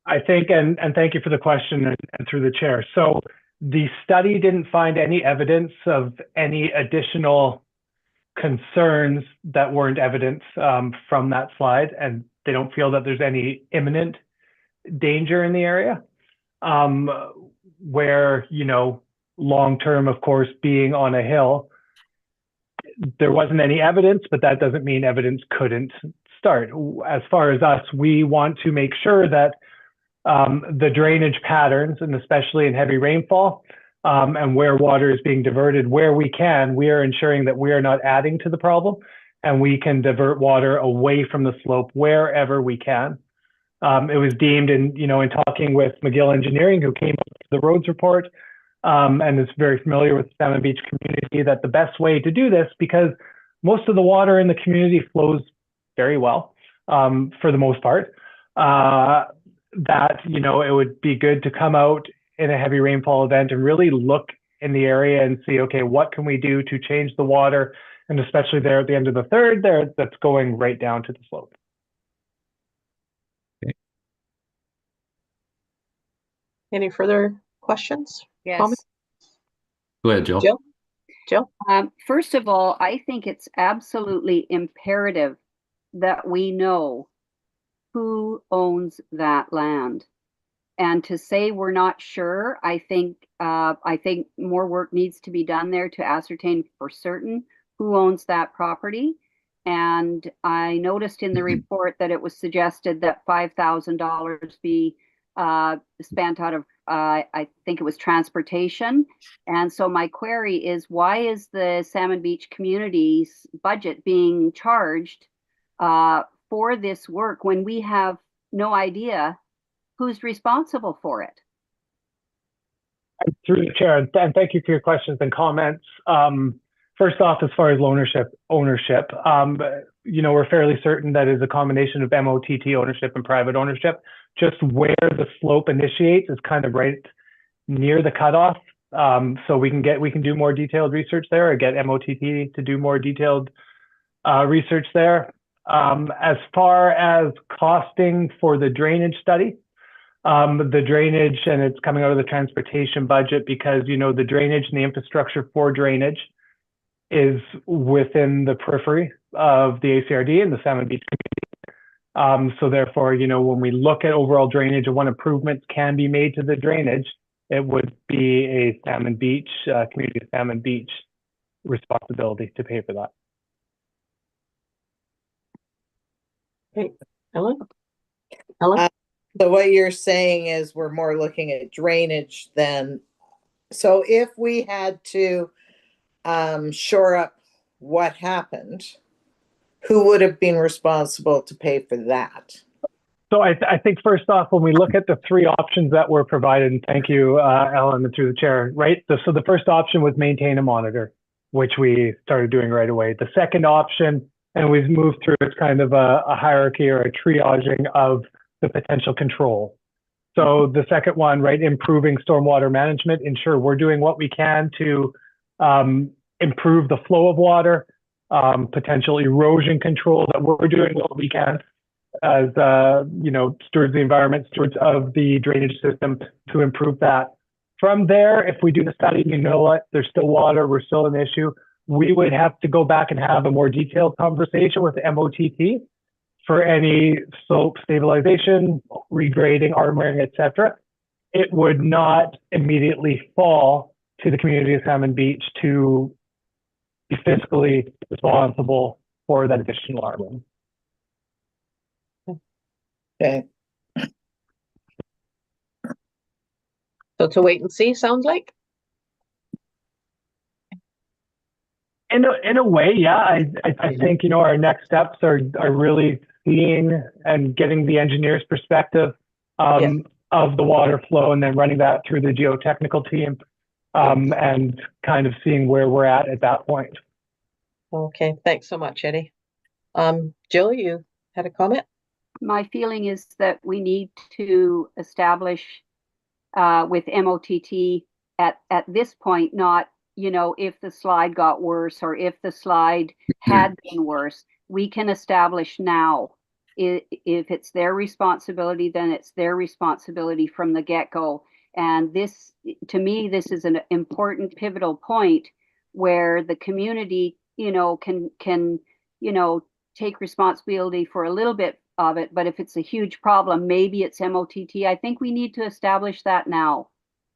I think, and thank you for the question and through the chair. So the study didn't find any evidence of any additional concerns that weren't evidence from that slide, and they don't feel that there's any imminent danger in the area. Where, long-term, of course, being on a hill, there wasn't any evidence, but that doesn't mean evidence couldn't start. As far as us, we want to make sure that the drainage patterns, and especially in heavy rainfall, and where water is being diverted, where we can, we are ensuring that we are not adding to the problem, and we can divert water away from the slope wherever we can. It was deemed in talking with McGill Engineering, who came up with the roads report, and is very familiar with the Salmon Beach community, that the best way to do this, because most of the water in the community flows very well, for the most part, that, it would be good to come out in a heavy rainfall event and really look in the area and see, okay, what can we do to change the water? And especially there at the end of the third there, that's going right down to the slope. Any further questions? Yes. Comments? Go ahead, Jill. Jill? First of all, I think it's absolutely imperative that we know who owns that land. And to say we're not sure, I think more work needs to be done there to ascertain for certain who owns that property. And I noticed in the report that it was suggested that $5,000 be spent out of, I think it was transportation. And so my query is, why is the Salmon Beach community's budget being charged for this work when we have no idea who's responsible for it? Through the chair, and thank you for your questions and comments. First off, as far as ownership, we're fairly certain that is a combination of MOTT ownership and private ownership. Just where the slope initiates is kind of right near the cutoff. So we can do more detailed research there, or get MOTT to do more detailed research there. As far as costing for the drainage study, the drainage, and it's coming out of the transportation budget, because the drainage and the infrastructure for drainage is within the periphery of the ACRD and the Salmon Beach community. So therefore, when we look at overall drainage and what improvements can be made to the drainage, it would be a Salmon Beach, community of Salmon Beach responsibility to pay for that. Okay, Ellen? Ellen? So what you're saying is we're more looking at drainage than, so if we had to shore up what happened, who would have been responsible to pay for that? So I think first off, when we look at the three options that were provided, and thank you, Ellen, through the chair, right? So the first option was maintain and monitor, which we started doing right away. The second option, and we've moved through, it's kind of a hierarchy or a triaging of the potential control. So the second one, right, improving stormwater management, ensure we're doing what we can to improve the flow of water, potential erosion control, that we're doing what we can as stewards of the environment, stewards of the drainage system to improve that. From there, if we do the study, you know what, there's still water, we're still an issue, we would have to go back and have a more detailed conversation with the MOTT for any slope stabilization, regrading, armoring, etc. It would not immediately fall to the community of Salmon Beach to be fiscally responsible for that additional armoring. Okay. So to wait and see, sounds like? In a way, yeah. I think, our next steps are really seeing and getting the engineer's perspective Yes. of the water flow, and then running that through the geotechnical team, and kind of seeing where we're at that point. Okay, thanks so much, Eddie. Jill, you had a comment? My feeling is that we need to establish with MOTT at this point, not, if the slide got worse or if the slide had been worse, we can establish now. If it's their responsibility, then it's their responsibility from the get-go. And this, to me, this is an important pivotal point where the community, can take responsibility for a little bit of it, but if it's a huge problem, maybe it's MOTT. I think we need to establish that now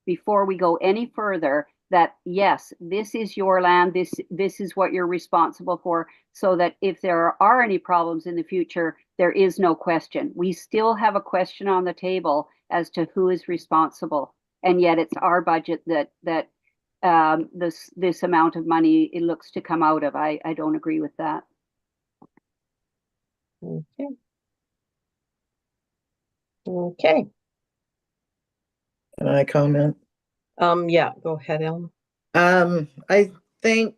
before we go any further, that yes, this is your land, this is what you're responsible for, so that if there are any problems in the future, there is no question. We still have a question on the table as to who is responsible, and yet it's our budget that this amount of money it looks to come out of. I don't agree with that. Okay. Okay. Can I comment? Yeah, go ahead, Ellen. I think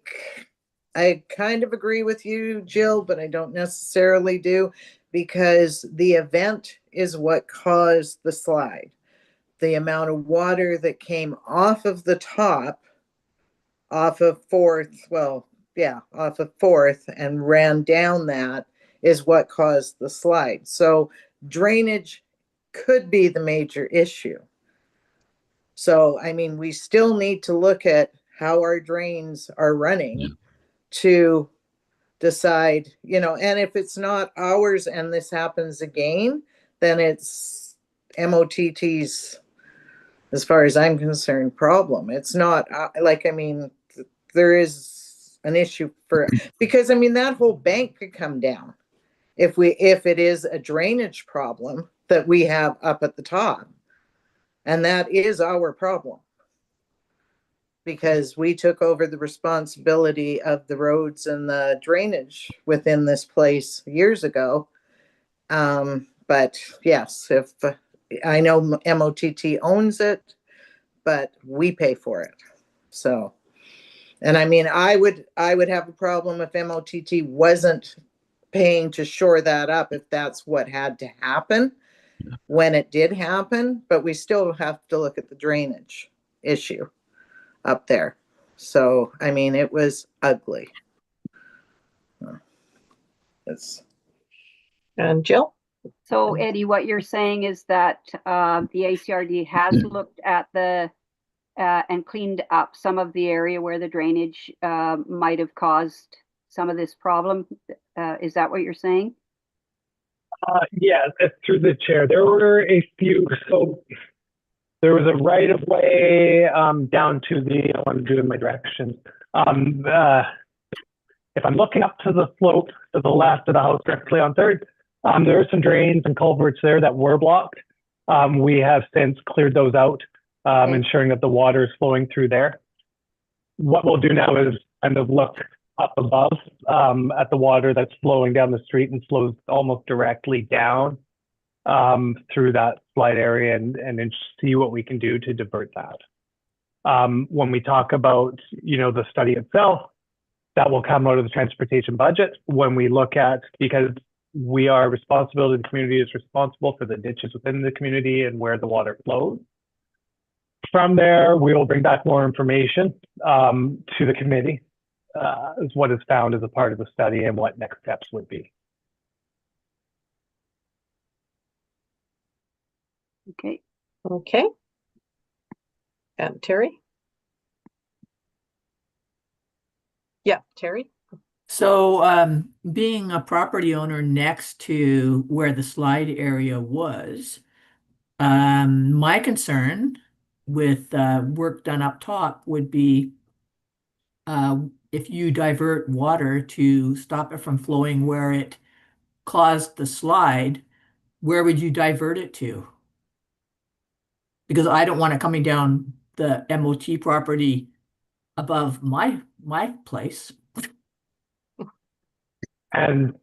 I kind of agree with you, Jill, but I don't necessarily do, because the event is what caused the slide. The amount of water that came off of the top, off of Fourth, off of Fourth and ran down that is what caused the slide. So drainage could be the major issue. So, I mean, we still need to look at how our drains are running to decide, and if it's not ours and this happens again, then it's MOTT's, as far as I'm concerned, problem. It's not there is an issue because that whole bank could come down if it is a drainage problem that we have up at the top. And that is our problem, because we took over the responsibility of the roads and the drainage within this place years ago. But yes, if I know MOTT owns it, but we pay for it. So, and I would have a problem if MOTT wasn't paying to shore that up, if that's what had to happen when it did happen. But we still have to look at the drainage issue up there. So, it was ugly. And Jill? So Eddie, what you're saying is that the ACRD has looked at the and cleaned up some of the area where the drainage might have caused some of this problem. Is that what you're saying? Yeah, through the chair. There were a few. So there was a right of way down to the. I want to do in my direction. If I'm looking up to the slope to the left of the house directly on Third, there are some drains and culverts there that were blocked. We have since cleared those out, Okay. ensuring that the water is flowing through there. What we'll do now is kind of look up above at the water that's flowing down the street and flows almost directly down through that slide area and see what we can do to divert that. When we talk about, the study itself, that will come out of the transportation budget. When we look at, because we are responsible, the community is responsible for the ditches within the community and where the water flows. From there, we will bring back more information to the committee as what is found as a part of the study and what next steps would be. Okay. Okay. And Terry? Yeah, Terry? So being a property owner next to where the slide area was, my concern with work done up top would be if you divert water to stop it from flowing where it caused the slide, where would you divert it to? Because I don't want it coming down the MOT property above my place. And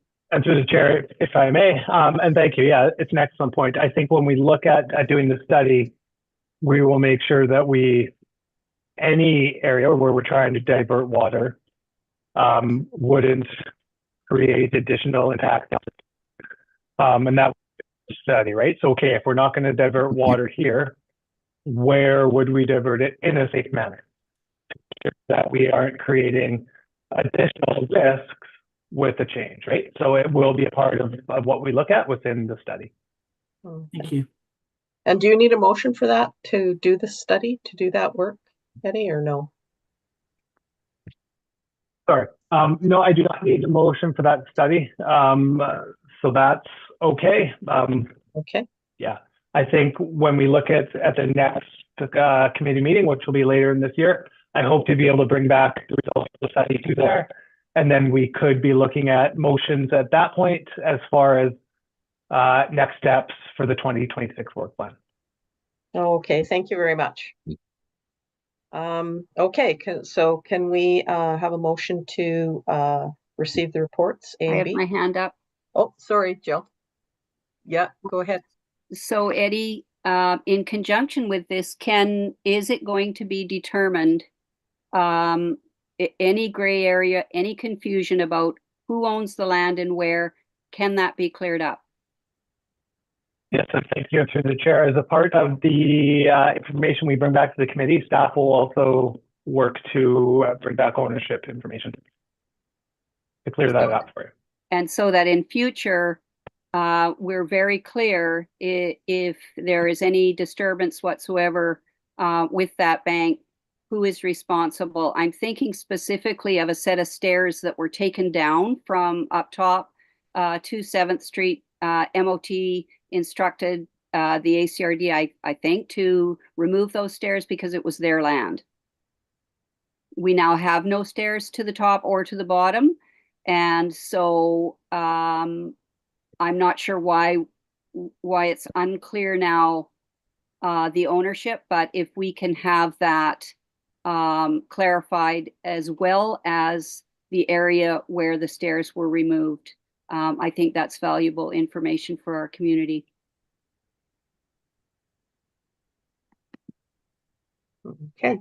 through the chair, if I may, and thank you. Yeah, it's an excellent point. I think when we look at doing the study, we will make sure that any area where we're trying to divert water wouldn't create additional impact. And that study, right? So, okay, if we're not going to divert water here, where would we divert it in a safe manner? That we aren't creating additional risks with the change, right? So it will be a part of what we look at within the study. Okay. Thank you. And do you need a motion for that to do the study, to do that work, Eddie, or no? Sorry. No, I do not need a motion for that study. So that's okay. Okay. Yeah. I think when we look at the next committee meeting, which will be later in this year, I hope to be able to bring back the results of the study to there. And then we could be looking at motions at that point as far as next steps for the 2026 work plan. Okay, thank you very much. Okay, so can we have a motion to receive the reports, A I and have B? my hand up. Oh, sorry, Jill. Yeah, go ahead. So Eddie, in conjunction with this, is it going to be determined any gray area, any confusion about who owns the land and where, can that be cleared up? Yes, and thank you through the chair. As a part of the information we bring back to the committee, staff will also work to bring back ownership information to clear that up for you. And so that in future, we're very clear if there is any disturbance whatsoever with that bank, who is responsible. I'm thinking specifically of a set of stairs that were taken down from up top to 7th Street. MOT instructed the ACRD, I think, to remove those stairs because it was their land. We now have no stairs to the top or to the bottom. And so I'm not sure why it's unclear now, the ownership, but if we can have that clarified as well as the area where the stairs were removed, I think that's valuable information for our community. Okay.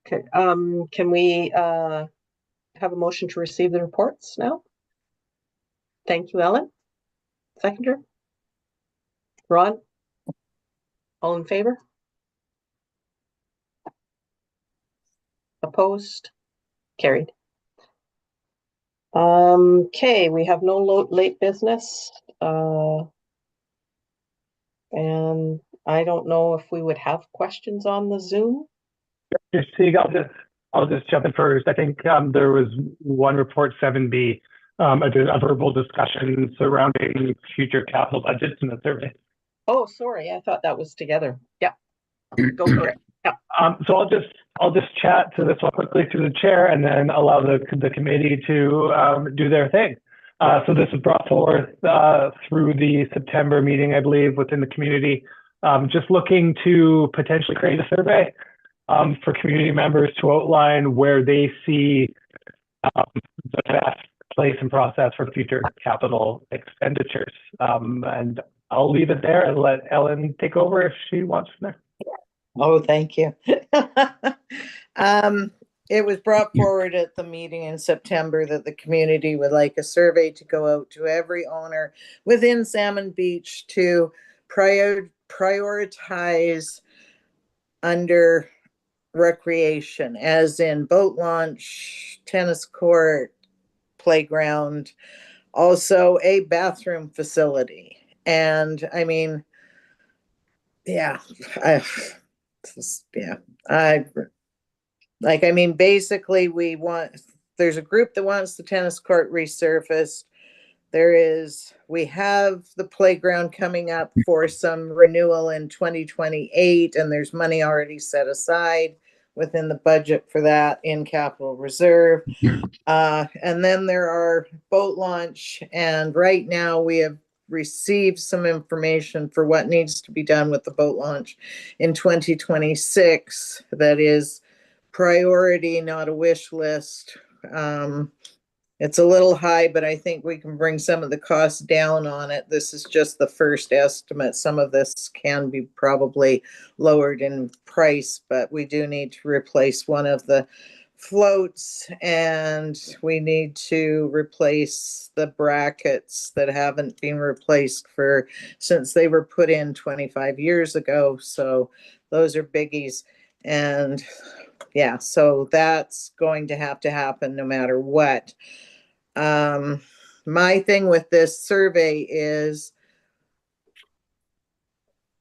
Okay, can we have a motion to receive the reports now? Thank you, Ellen. Seconder? Ron? All in favor? Opposed? Carried. Okay, we have no late business. And I don't know if we would have questions on the Zoom. Just so you got this. I'll just jump in first. I think there was one report 7B, a verbal discussion surrounding future capital budgets in the survey. Oh, sorry, I thought that was together. Yeah, go for it. Yeah. So I'll just chat to this one quickly through the chair, and then allow the committee to do their thing. So this was brought forth through the September meeting, I believe, within the community. Just looking to potentially create a survey for community members to outline where they see the best place and process for future capital expenditures. And I'll leave it there and let Ellen take over if she wants from there. Oh, thank you. It was brought forward at the meeting in September that the community would like a survey to go out to every owner within Salmon Beach to prioritize under recreation, as in boat launch, tennis court, playground, also a bathroom facility. And I mean, yeah, basically there's a group that wants the tennis court resurfaced. We have the playground coming up for some renewal in 2028, and there's money already set aside within the budget for that in capital reserve. And then there are boat launch, and right now we have received some information for what needs to be done with the boat launch in 2026. That is priority, not a wish list. It's a little high, but I think we can bring some of the costs down on it. This is just the first estimate. Some of this can be probably lowered in price, but we do need to replace one of the floats, and we need to replace the brackets that haven't been replaced since they were put in 25 years ago. So those are biggies. And yeah, so that's going to happen no matter what. My thing with this survey is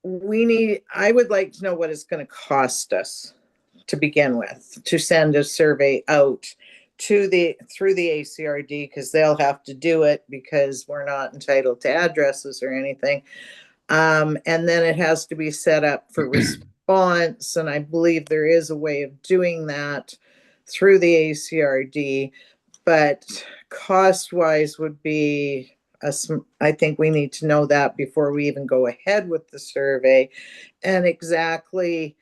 I would like to know what it's going to cost us to begin with, to send a survey out through the ACRD, because they'll have to do it because we're not entitled to addresses or anything. And then it has to be set up for response. And I believe there is a way of doing that through the ACRD, but cost-wise would be, I think we need to know that before we even go ahead with the survey. And exactly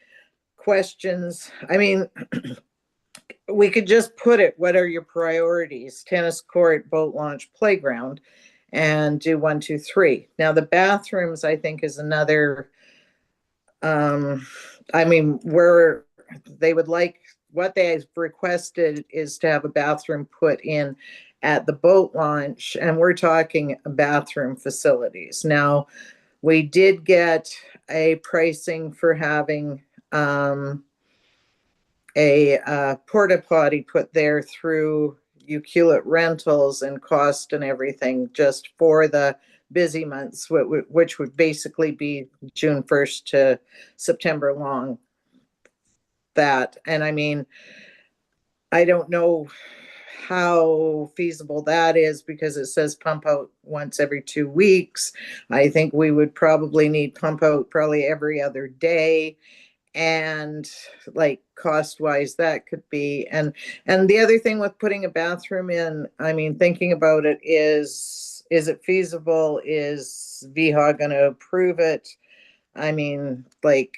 questions, I mean, we could just put it, what are your priorities? Tennis court, boat launch, playground, and do 1, 2, 3. Now the bathrooms, I think, is another, where they would like, what they have requested is to have a bathroom put in at the boat launch, and we're talking bathroom facilities. Now, we did get a pricing for having a porta potty put there through Uculate Rentals, and cost and everything just for the busy months, which would basically be June 1st to September long. And I mean, I don't know how feasible that is, because it says pump out once every 2 weeks. I think we would probably need pump out probably every other day. And like cost wise, that could be, and the other thing with putting a bathroom in, I mean, thinking about it, is it feasible? Is VHA going to approve it? I mean, like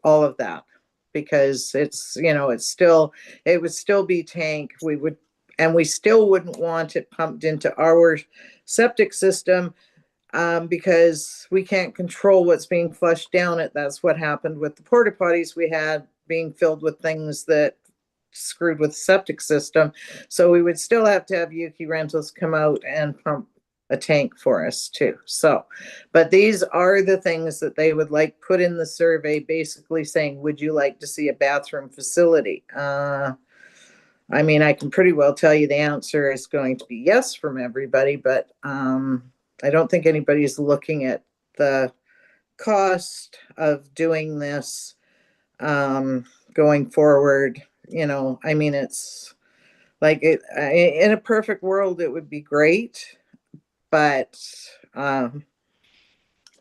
all of that, because it's, it would still be tank. We still wouldn't want it pumped into our septic system, because we can't control what's being flushed down it. That's what happened with the porta potties we had, being filled with things that screwed with the septic system. So we would still have to have Yuki Rentals come out and pump a tank for us too. So, but these are the things that they would like put in the survey, basically saying, would you like to see a bathroom facility? I mean, I can pretty well tell you the answer is going to be yes from everybody, but I don't think anybody's looking at the cost of doing this going forward. I mean, it's like in a perfect world, it would be great, but um,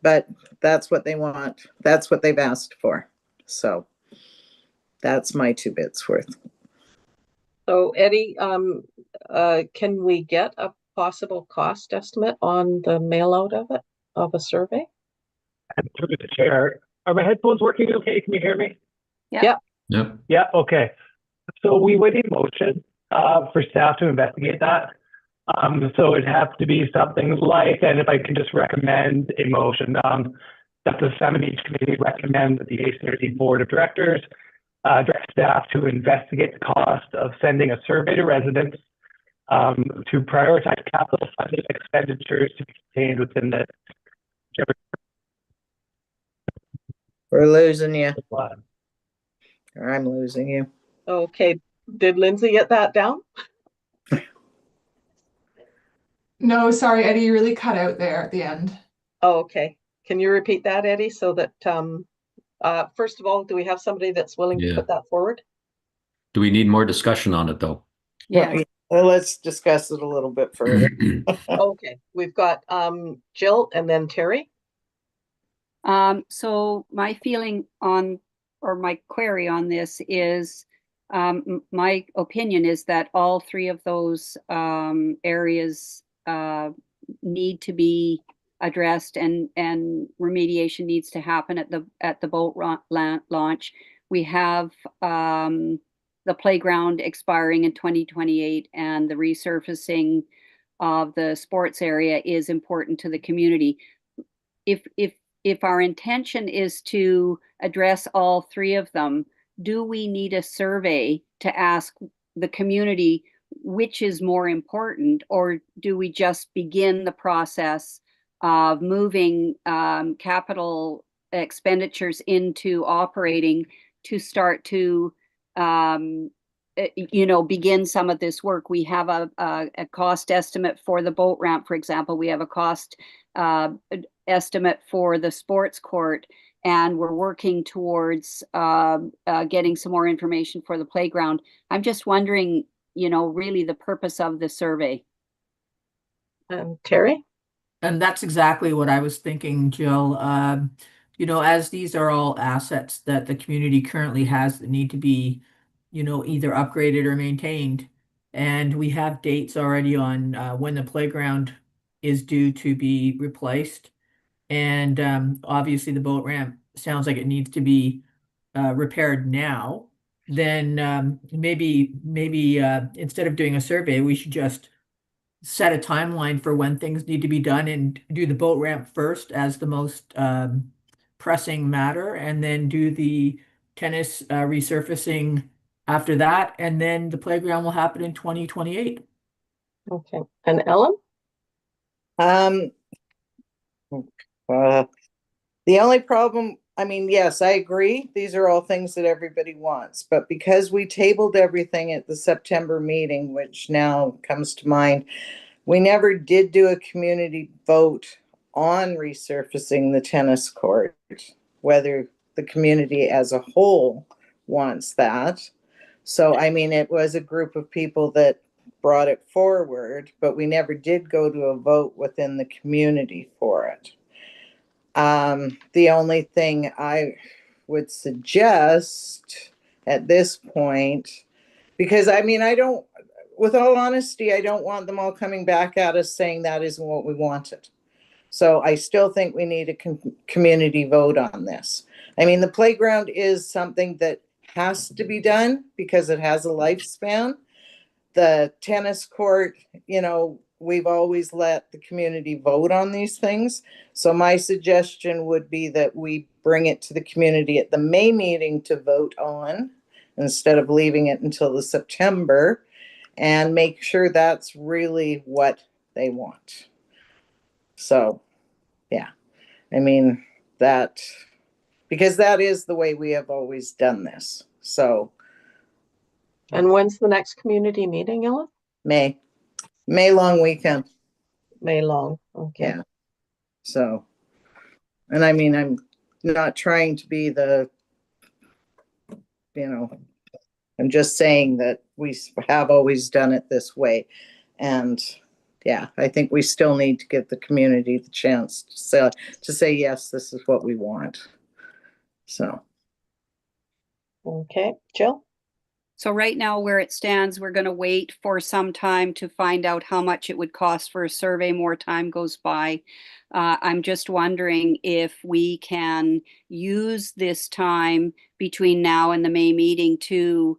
but that's what they want. That's what they've asked for. So that's my 2 bits worth. So Eddie, can we get a possible cost estimate on the mail out of it, of a survey? And through the chair, are my headphones working okay? Can you hear me? Yeah. Yep. Yeah, okay. So we would need motion for staff to investigate that. So it'd have to be something like, and if I can just recommend a motion, that the Salmon Beach Committee recommend that the ACRC Board of Directors direct staff to investigate the cost of sending a survey to residents to prioritize capital funding expenditures to be contained within the We're losing you, plan. or I'm losing you. Okay. Did Lindsay get that down? No, sorry, Eddie, you really cut out there at the end. Oh, okay. Can you repeat that, Eddie, so that first of all, do we have somebody that's willing to Yeah. put that forward? Do we need more discussion on it though? Yeah. Well, let's discuss it a little bit further. Okay, we've got Jill and then Terry. So my feeling on, or my query on this is, my opinion is that all three of those areas need to be addressed, and remediation needs to happen at the boat launch. We have the playground expiring in 2028, and the resurfacing of the sports area is important to the community. If our intention is to address all three of them, do we need a survey to ask the community which is more important, or do we just begin the process of moving capital expenditures into operating to start to begin some of this work? We have a cost estimate for the boat ramp, for example. We have a cost estimate for the sports court, and we're working towards getting some more information for the playground. I'm just wondering, really the purpose of the survey. Terry? And that's exactly what I was thinking, Jill. As these are all assets that the community currently has that need to be, either upgraded or maintained. And we have dates already on when the playground is due to be replaced. And obviously the boat ramp sounds like it needs to be repaired now. Then maybe instead of doing a survey, we should just set a timeline for when things need to be done and do the boat ramp first as the most pressing matter, and then do the tennis resurfacing after that, and then the playground will happen in 2028. Okay. And Ellen? Um, the only problem, I mean, yes, I agree. These are all things that everybody wants, but because we tabled everything at the September meeting, which now comes to mind, we never did do a community vote on resurfacing the tennis court, whether the community as a whole wants that. So, I mean, it was a group of people that brought it forward, but we never did go to a vote within the community for it. The only thing I would suggest at this point, because I mean, with all honesty, I don't want them all coming back at us saying that isn't what we wanted. So I still think we need a community vote on this. I mean, the playground is something that has to be done because it has a lifespan. The tennis court, we've always let the community vote on these things. So my suggestion would be that we bring it to the community at the May meeting to vote on, instead of leaving it until the September, and make sure that's really what they want. So, yeah, I mean, because that is the way we have always done this. So. And when's the next community meeting, Ellen? May long weekend. May long. Okay. Yeah. So, and I mean, I'm not trying to be the, I'm just saying that we have always done it this way. And yeah, I think we still need to give the community the chance to say, yes, this is what we want. So. Okay, Jill? So right now, where it stands, we're going to wait for some time to find out how much it would cost for a survey. More time goes by. I'm just wondering if we can use this time between now and the May meeting to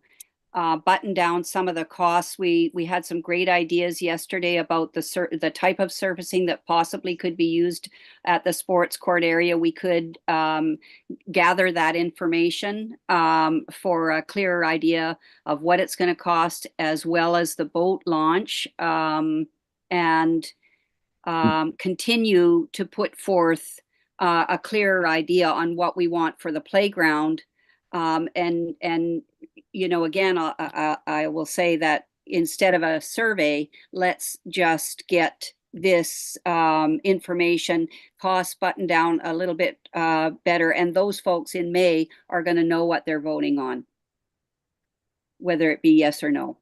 button down some of the costs. We had some great ideas yesterday about the type of surfacing that possibly could be used at the sports court area. We could gather that information for a clearer idea of what it's going to cost, as well as the boat launch, and continue to put forth a clearer idea on what we want for the playground. And you know, again, I will say that instead of a survey, let's just get this information, cost button down a little bit better, and those folks in May are going to know what they're voting on, whether it be yes or no.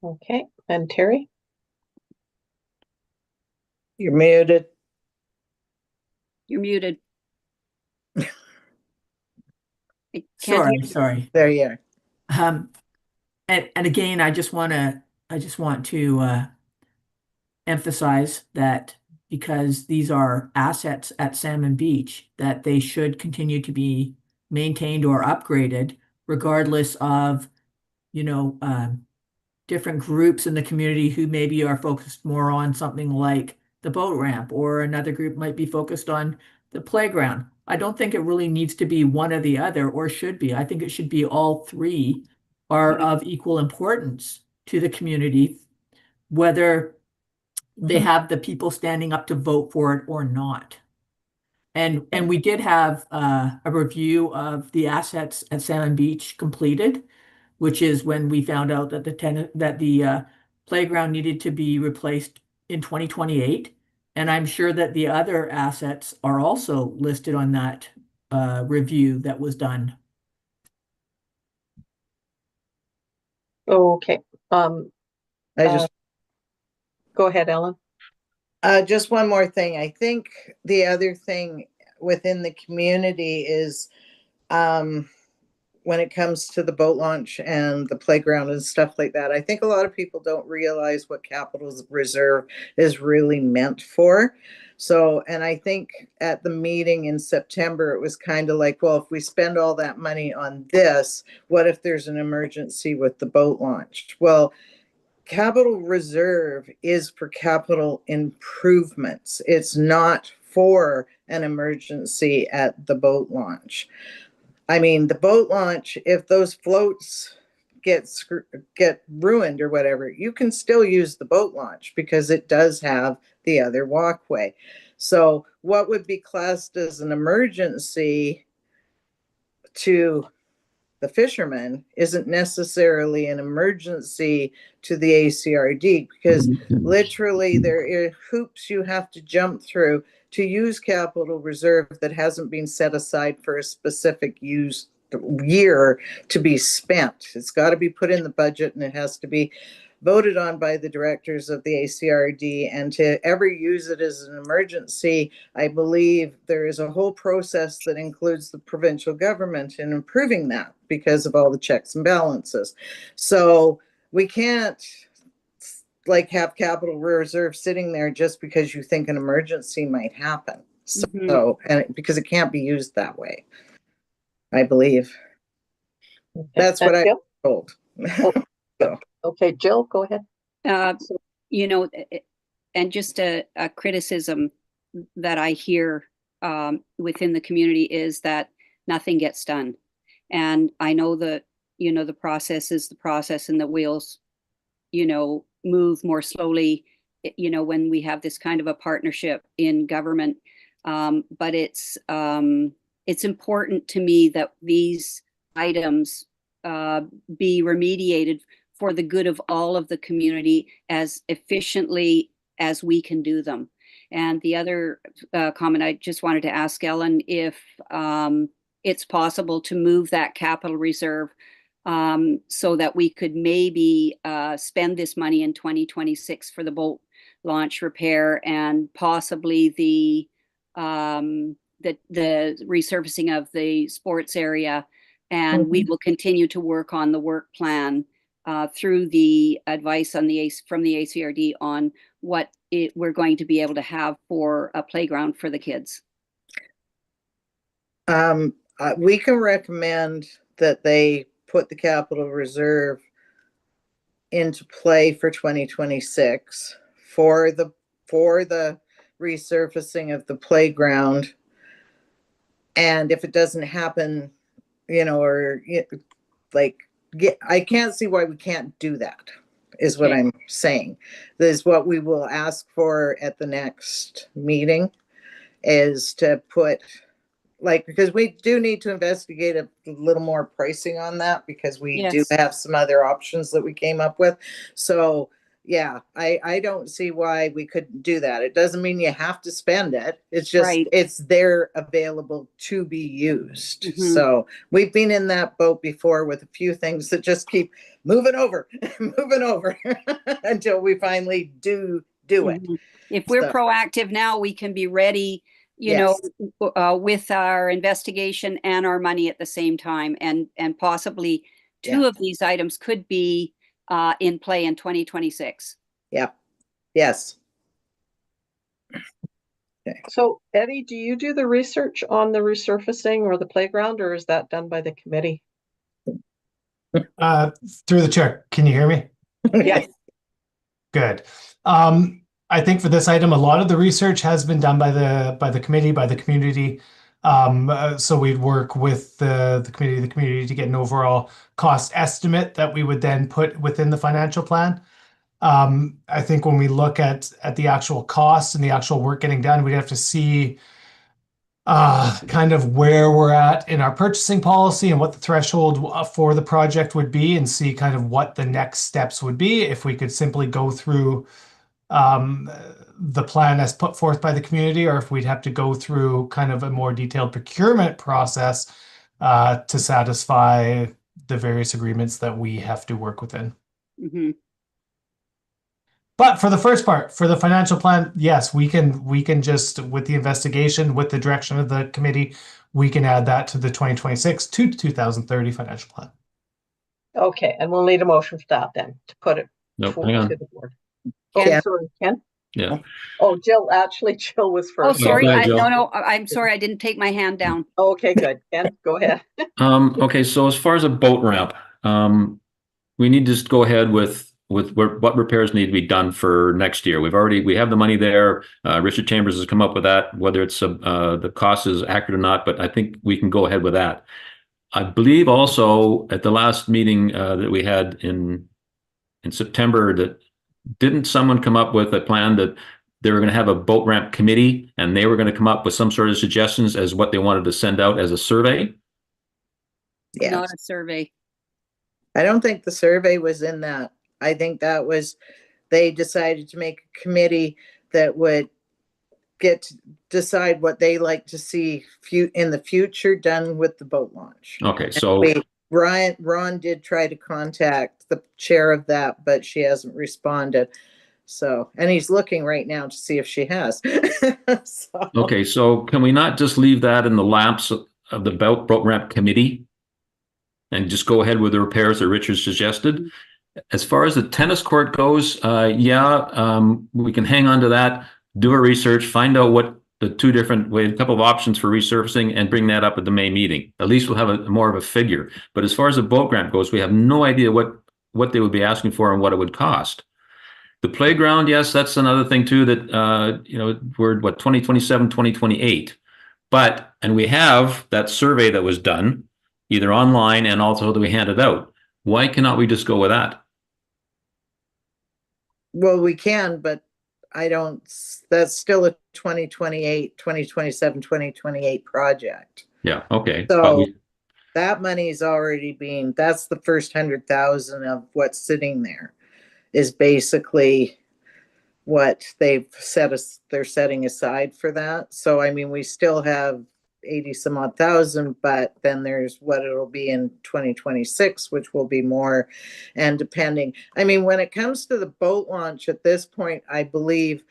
Okay, and Terry? You're muted. You're muted. Sorry. There you are. And again, I just want to emphasize that because these are assets at Salmon Beach, that they should continue to be maintained or upgraded, regardless of, different groups in the community who maybe are focused more on something like the boat ramp, or another group might be focused on the playground. I don't think it really needs to be one or the other, or should be. I think it should be all three are of equal importance to the community, whether they have the people standing up to vote for it or not. And we did have a review of the assets at Salmon Beach completed, which is when we found out that the playground needed to be replaced in 2028. And I'm sure that the other assets are also listed on that review that was done. Okay. I just Go ahead, Ellen. Just one more thing. I think the other thing within the community is when it comes to the boat launch and the playground and stuff like that, I think a lot of people don't realize what capital reserve is really meant for. So, and I think at the meeting in September, it was kind of like, well, if we spend all that money on this, what if there's an emergency with the boat launch? Well, capital reserve is for capital improvements. It's not for an emergency at the boat launch. I mean, the boat launch, if those floats get ruined or whatever, you can still use the boat launch because it does have the other walkway. So what would be classed as an emergency to the fishermen isn't necessarily an emergency to the ACRD, because literally there are hoops you have to jump through to use capital reserve that hasn't been set aside for a specific year to be spent. It's got to be put in the budget, and it has to be voted on by the directors of the ACRD. And to ever use it as an emergency, I believe there is a whole process that includes the provincial government in improving that because of all the checks and balances. So we can't like have capital reserve sitting there just because you think an emergency might happen. So, and because it can't be used that way, I believe. Okay. That's what I was told. So. Okay, Jill, go ahead. You know, and just a criticism that I hear within the community is that nothing gets done. And I know that, the process is the process, and the wheels, move more slowly, when we have this kind of a partnership in government. But it's important to me that these items be remediated for the good of all of the community as efficiently as we can do them. And the other comment, I just wanted to ask Ellen if it's possible to move that capital reserve so that we could maybe spend this money in 2026 for the boat launch repair and possibly the resurfacing of the sports area. And we will continue to work on the work plan through the advice on from the ACRD on what we're going to be able to have for a playground for the kids. We can recommend that they put the capital reserve into play for 2026 for the resurfacing of the playground. And if it doesn't happen, I can't see why we can't do that, is what I'm saying. This is what we will ask for at the next meeting, is to put, because we do need to investigate a little more pricing on that, because we do have some other options that we came up with. So yeah, I don't see why we couldn't do that. It doesn't mean you have to spend it. It's just, it's there available to be used. So we've been in that boat before with a few things that just keep moving over, until we finally do it. If we're proactive now, we can be ready, with our investigation and our money at the same time. And possibly two of these items could be in play in 2026. Yeah. Yes. Okay. So Eddie, do you do the research on the resurfacing or the playground, or is that done by the committee? Through the chair, can you hear me? Yes. Good. I think for this item, a lot of the research has been done by the committee, by the community. So we'd work with the community to get an overall cost estimate that we would then put within the financial plan. I think when we look at the actual costs and the actual work getting done, we'd have to see kind of where we're at in our purchasing policy and what the threshold for the project would be, and see kind of what the next steps would be if we could simply go through the plan as put forth by the community, or if we'd have to go through kind of a more detailed procurement process to satisfy the various agreements that we have to work within. But for the first part, for the financial plan, yes, we can just, with the investigation, with the direction of the committee, we can add that to the 2026 to 2030 financial plan. Okay, and we'll need a motion for that then, to put it Nope, to hang on. the board. Oh, sorry, Ken? Yeah. Oh, Jill was Oh, first. sorry. Go ahead, Jill. No, I'm sorry. I didn't take my hand down. Okay, good. Ken, go ahead. Okay, so as far as a boat ramp, we need to just go ahead with what repairs need to be done for next year. We have the money there. Richard Chambers has come up with that, whether it's the cost is accurate or not, but I think we can go ahead with that. I believe also at the last meeting that we had in September, that didn't someone come up with a plan that they were going to have a boat ramp committee and they were going to come up with some sort of suggestions as what they wanted to send out as a survey? Yes. Not a survey. I don't think the survey was in that. I think that was, they decided to make a committee that would get to decide what they like to see in the future done with the boat launch. Okay, so Ron did try to contact the chair of that, but she hasn't responded. So, and he's looking right now to see if she has. Okay, so can we not just leave that in the laps of the boat ramp committee and just go ahead with the repairs that Richard suggested? As far as the tennis court goes, we can hang on to that, do our research, find out what the a couple of options for resurfacing, and bring that up at the May meeting. At least we'll have more of a figure. But as far as the boat ramp goes, we have no idea what they would be asking for and what it would cost. The playground, yes, that's another thing too, that we're 2027, 2028. And we have that survey that was done either online and also that we handed out. Why cannot we just go with that? Well, we can, but that's still a 2028, 2027, 2028 project. Yeah, okay. So that money's already that's the first 100,000 of what's sitting there is basically what they're setting aside for that. So, I mean, we still have 80 some odd thousand, but then there's what it'll be in 2026, which will be more. And depending, I mean, when it comes to the boat launch at this point, I believe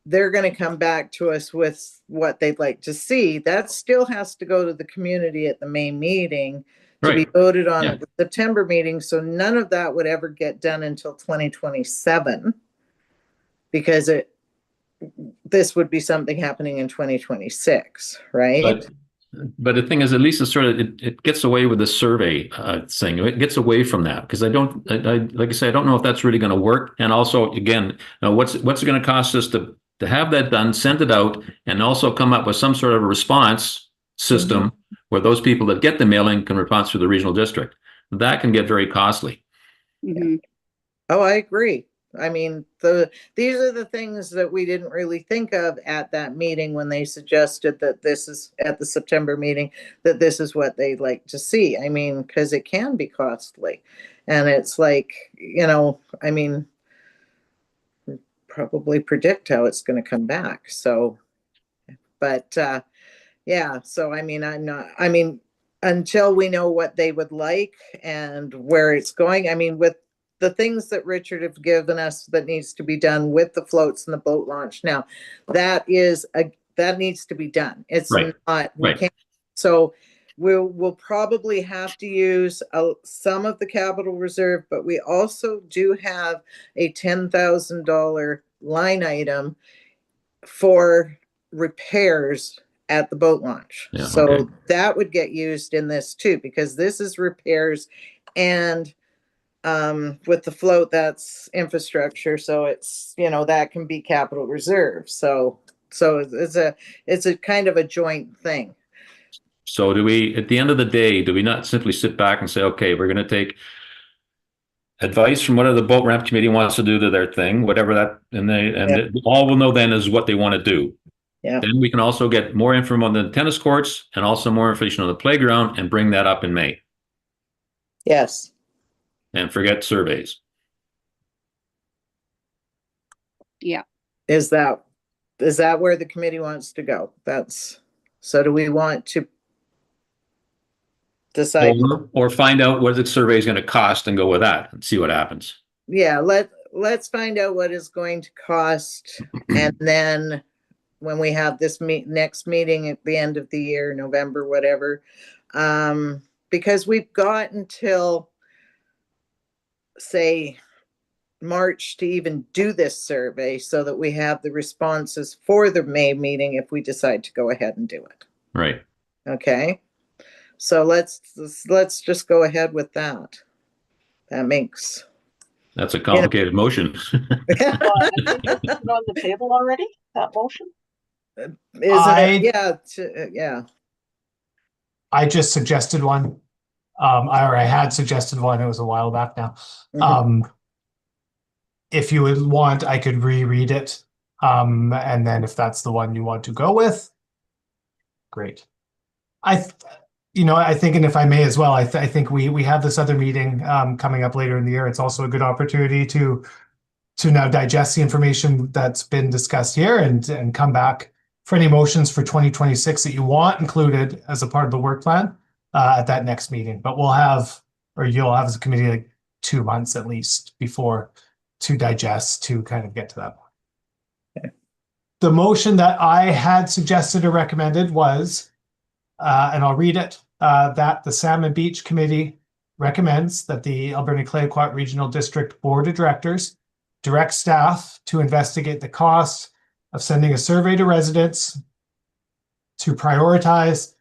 they're going to come back to us with what they'd like to see. That still has to go to the community at the May meeting to be Right. voted on Yeah. at the September meeting. So none of that would ever get done until 2027 because this would be something happening in 2026, right? But the thing is, at least it's sort of it gets away with the survey thing. It gets away from that because I like I say, I don't know if that's really going to work. And also, again, what's it going to cost us to have that done, send it out, and also come up with some sort of a response system where those people that get the mailing can respond through the regional district. That can get very costly. Mhm. Oh, I agree. I mean, these are the things that we didn't really think of at that meeting when they suggested that this is at the September meeting, that this is what they'd like to see. I mean, because it can be costly. And it's like, I mean, probably predict how it's going to come back. So, but yeah, so I mean, until we know what they would like and where it's going, I mean, with the things that Richard have given us that needs to be done with the floats and the boat launch now, that needs to be done. It's Right. not, we Right. can't. So we'll probably have to use some of the capital reserve, but we also do have a $10,000 line item for repairs at the boat launch. Yeah, So okay. that would get used in this too, because this is repairs and with the float, that's infrastructure. So it's, that can be capital reserve. So it's a kind of a joint thing. So do we, at the end of the day, do we not simply sit back and say, okay, we're going to take advice from whatever the boat ramp committee wants to do to their thing, whatever that, all we'll know then is what they want to do. Yeah. Then we can also get more info on the tennis courts and also more information on the playground and bring that up in May Yes. and forget surveys. Yeah. Is that where the committee wants to go? So do we want to decide? Or find out what the survey is going to cost and go with that and see what happens. Yeah, let's find out what it's going to cost, and then when we have this next meeting at the end of the year, November, whatever, because we've got until say March to even do this survey so that we have the responses for the May meeting if we decide to go ahead and do it. Right. Okay. So let's just go ahead with that. That's a complicated motion. I think it's on the table already, that motion. Yeah. I just suggested one. I had suggested one. It was a while back now. If you would want, I could reread it. And then if that's the one you want to go with, great. I think, and if I may as well, I think we have this other meeting coming up later in the year. It's also a good opportunity to now digest the information that's been discussed here and come back for any motions for 2026 that you want included as a part of the work plan at that next meeting. But you'll have as a committee like 2 months at least before to digest to kind of get to that point. Okay. The motion that I had suggested or recommended was, and I'll read it, that the Salmon Beach Committee recommends that the Alberni-Clayoquot Regional District Board of Directors direct staff to investigate the cost of sending a survey to residents to prioritize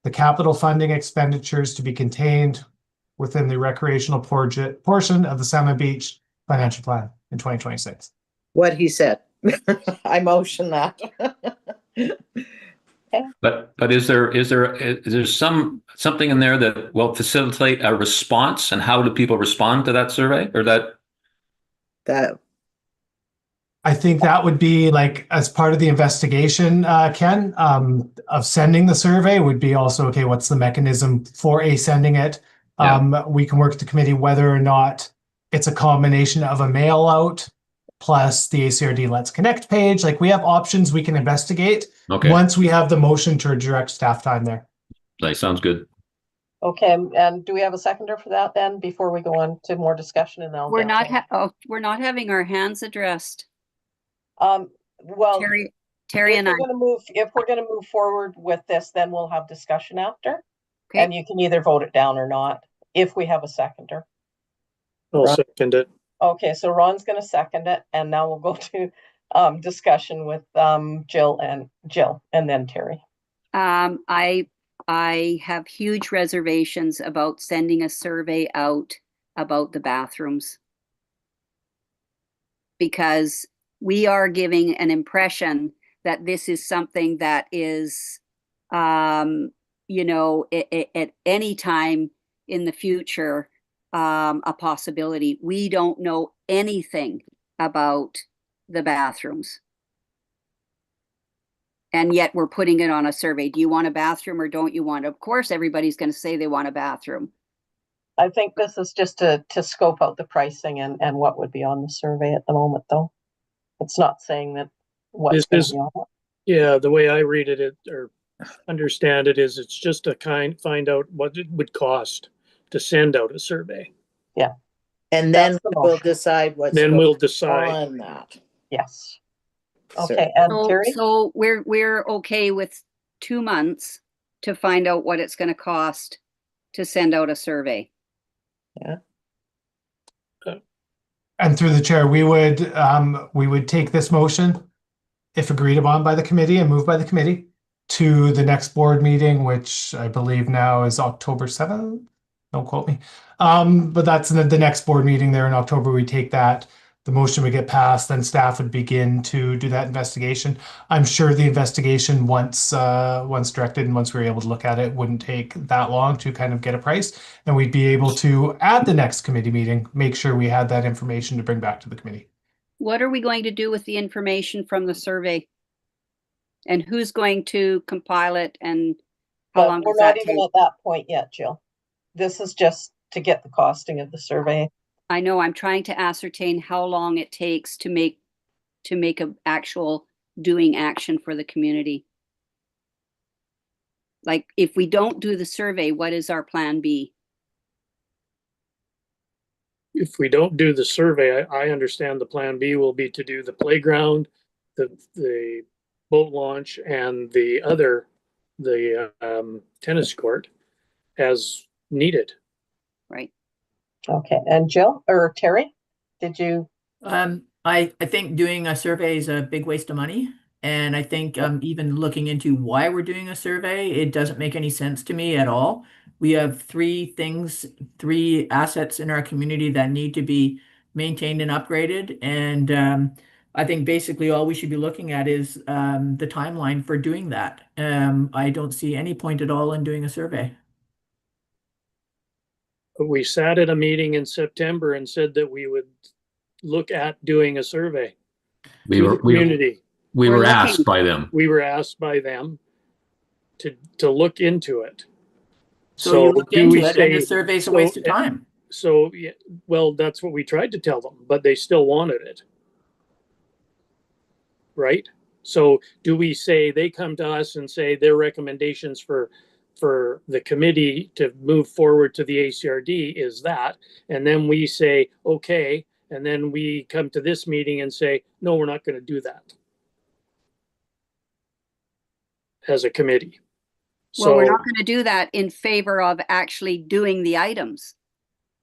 the capital funding expenditures to be contained within the recreational portion of the Salmon Beach financial plan in 2026. What he said. I motion that. But is there something in there that will facilitate a response, and how do people respond to that survey or that? I think that would be like as part of the investigation, Ken, of sending the survey would be also, okay, what's the mechanism for sending it? We can work with the committee whether or not it's a combination of a mail out plus the ACRD Let's Connect page. Like, we have options we can investigate Okay, once we have the motion to direct staff time there. that sounds good. Okay, and do we have a seconder for that then, before we go on to more discussion, and then I'll We're get not we're not having our hands addressed. well, Terry and I. if we're gonna move forward with this, then we'll have discussion after. Okay. And you can either vote it down or not, if we have a seconder. I'll second it. Okay, so Ron's gonna second it, and now we'll go to discussion with Jill, and then Terry. I have huge reservations about sending a survey out about the bathrooms, because we are giving an impression that this is something that is, you know, at any time in the future, a possibility. We don't know anything about the bathrooms. And yet we're putting it on a survey. Do you want a bathroom or don't you want it? Of course, everybody's going to say they want a bathroom. I think this is just to scope out the pricing and what would be on the survey at the moment, though. It's not saying that what's going to be on it. Yeah, the way I read it, or understand it, is it's just to find out what it would cost to send out a survey. Yeah. And then we'll decide what's on that. Yes. Okay, and Terry? So we're okay with 2 months to find out what it's going to cost to send out a survey. Yeah. And through the chair, we would take this motion, if agreed upon by the committee and moved by the committee, to the next board meeting, which I believe now is October 7th. Don't quote me. But that's the next board meeting there in October. We take that. The motion would get passed, then staff would begin to do that investigation. I'm sure the investigation, once directed and once we were able to look at it, wouldn't take that long to kind of get a price. And we'd be able to, at the next committee meeting, make sure we had that information to bring back to the committee. What are we going to do with the information from the survey? And who's going to compile it, and how long does that take? We're not even at that point yet, Jill. This is just to get the costing of the survey. I know, I'm trying to ascertain how long it takes to make a actual doing action for the community. Like, if we don't do the survey, what is our plan B? If we don't do the survey, I understand the plan B will be to do the playground, the boat launch, and the tennis court as needed. Right. Okay, and Jill or Terry, did you? I think doing a survey is a big waste of money. And I think even looking into why we're doing a survey, it doesn't make any sense to me at all. We have three assets in our community that need to be maintained and upgraded. And I think basically all we should be looking at is the timeline for doing that. I don't see any point at all in doing a survey. We sat at a meeting in September and said that we would look at doing a survey. We were asked by them. We were asked by them to look into it. So you looked into it, and the survey's a waste of time. So, yeah, well, that's what we tried to tell them, but they still wanted it. Right? So do we say they come to us and say their recommendations for the committee to move forward to the ACRD is that, and then we say, okay, and then we come to this meeting and say, no, we're not going to do that as a committee. Well, we're not going to do that in favor of actually doing the items.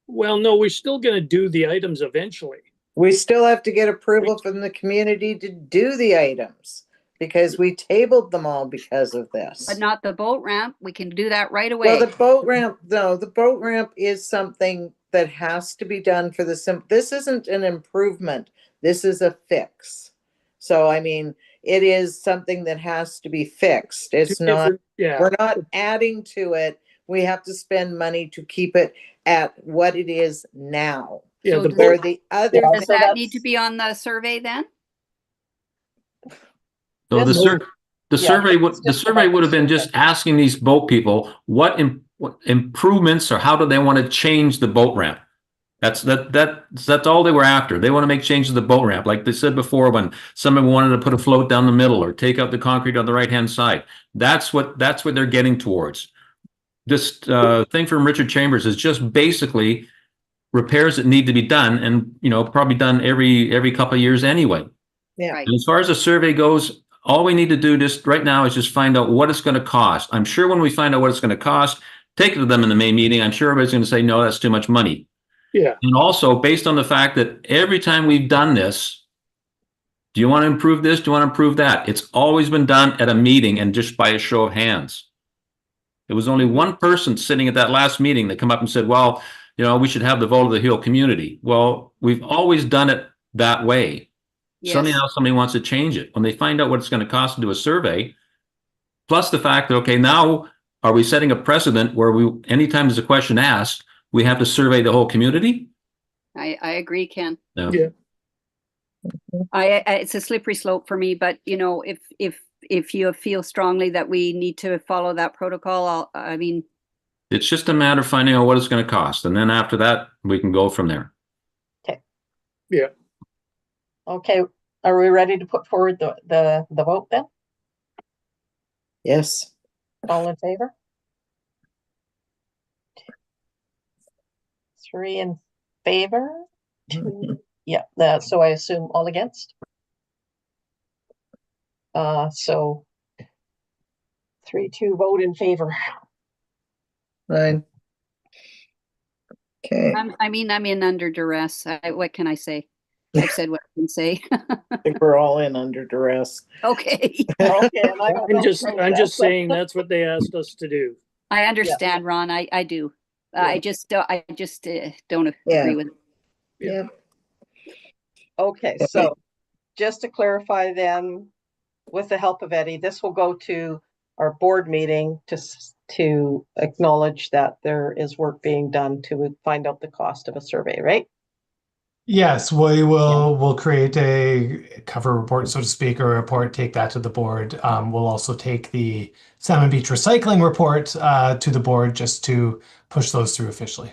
Well, no, we're still going to do the items eventually. We still have to get approval from the community to do the items, because we tabled them all because of this. But not the boat ramp. We can do that right away. Well, the boat ramp, though, the boat ramp is something that has to be done for the this isn't an improvement. This is a fix. So, I mean, it is something that has to be fixed. It's not, we're not adding to it. We have to spend money to keep it at what it is now. Yeah, so does that need to be on the survey then? So the survey would have been just asking these boat people what improvements or how do they want to change the boat ramp. That's all they were after. They want to make changes to the boat ramp. Like they said before, when someone wanted to put a float down the middle or take out the concrete on the right-hand side. That's what they're getting towards. This thing from Richard Chambers is just basically repairs that need to be done, and probably done every couple of years anyway. Yeah. Right. And as far as the survey goes, all we need to do just right now is just find out what it's going to cost. I'm sure when we find out what it's going to cost, take it to them in the May meeting. I'm sure everybody's going to say, no, that's too much money. Yeah. And also based on the fact that every time we've done this, do you want to improve this? Do you want to improve that? It's always been done at a meeting and just by a show of hands. There was only one person sitting at that last meeting that come up and said, well, we should have the vote of the whole community. Well, we've always done it that way. Yes. Suddenly now somebody wants to change it. When they find out what it's going to cost to do a survey, plus the fact that, okay, now are we setting a precedent where anytime there's a question asked, we have to survey the whole community? I agree, Ken. No. Yeah. It's a slippery slope for me, but if you feel strongly that we need to follow that protocol, It's just a matter of finding out what it's going to cost. And then after that, we can go from there. Okay. Yeah. Okay. Are we ready to put forward the vote then? Yes. All in favor? 3 in favor. 2. Yeah. So I assume all against. So 3-2 vote in favor. Fine. Okay. I'm in under duress. What can I say? I've said what I can say. I think we're all in under duress. Okay. Okay. And I have I'm no just protest. saying that's what they asked us to do. I understand, Ron. I do. Yeah. I just don't Yeah. agree with it. Yeah. Okay, so just to clarify then, with the help of Eddie, this will go to our board meeting to acknowledge that there is work being done to find out the cost of a survey, right? Yes, we'll create a cover report, so to speak, or a report, take that to the board. We'll also take the Salmon Beach recycling report to the board just to push those through officially.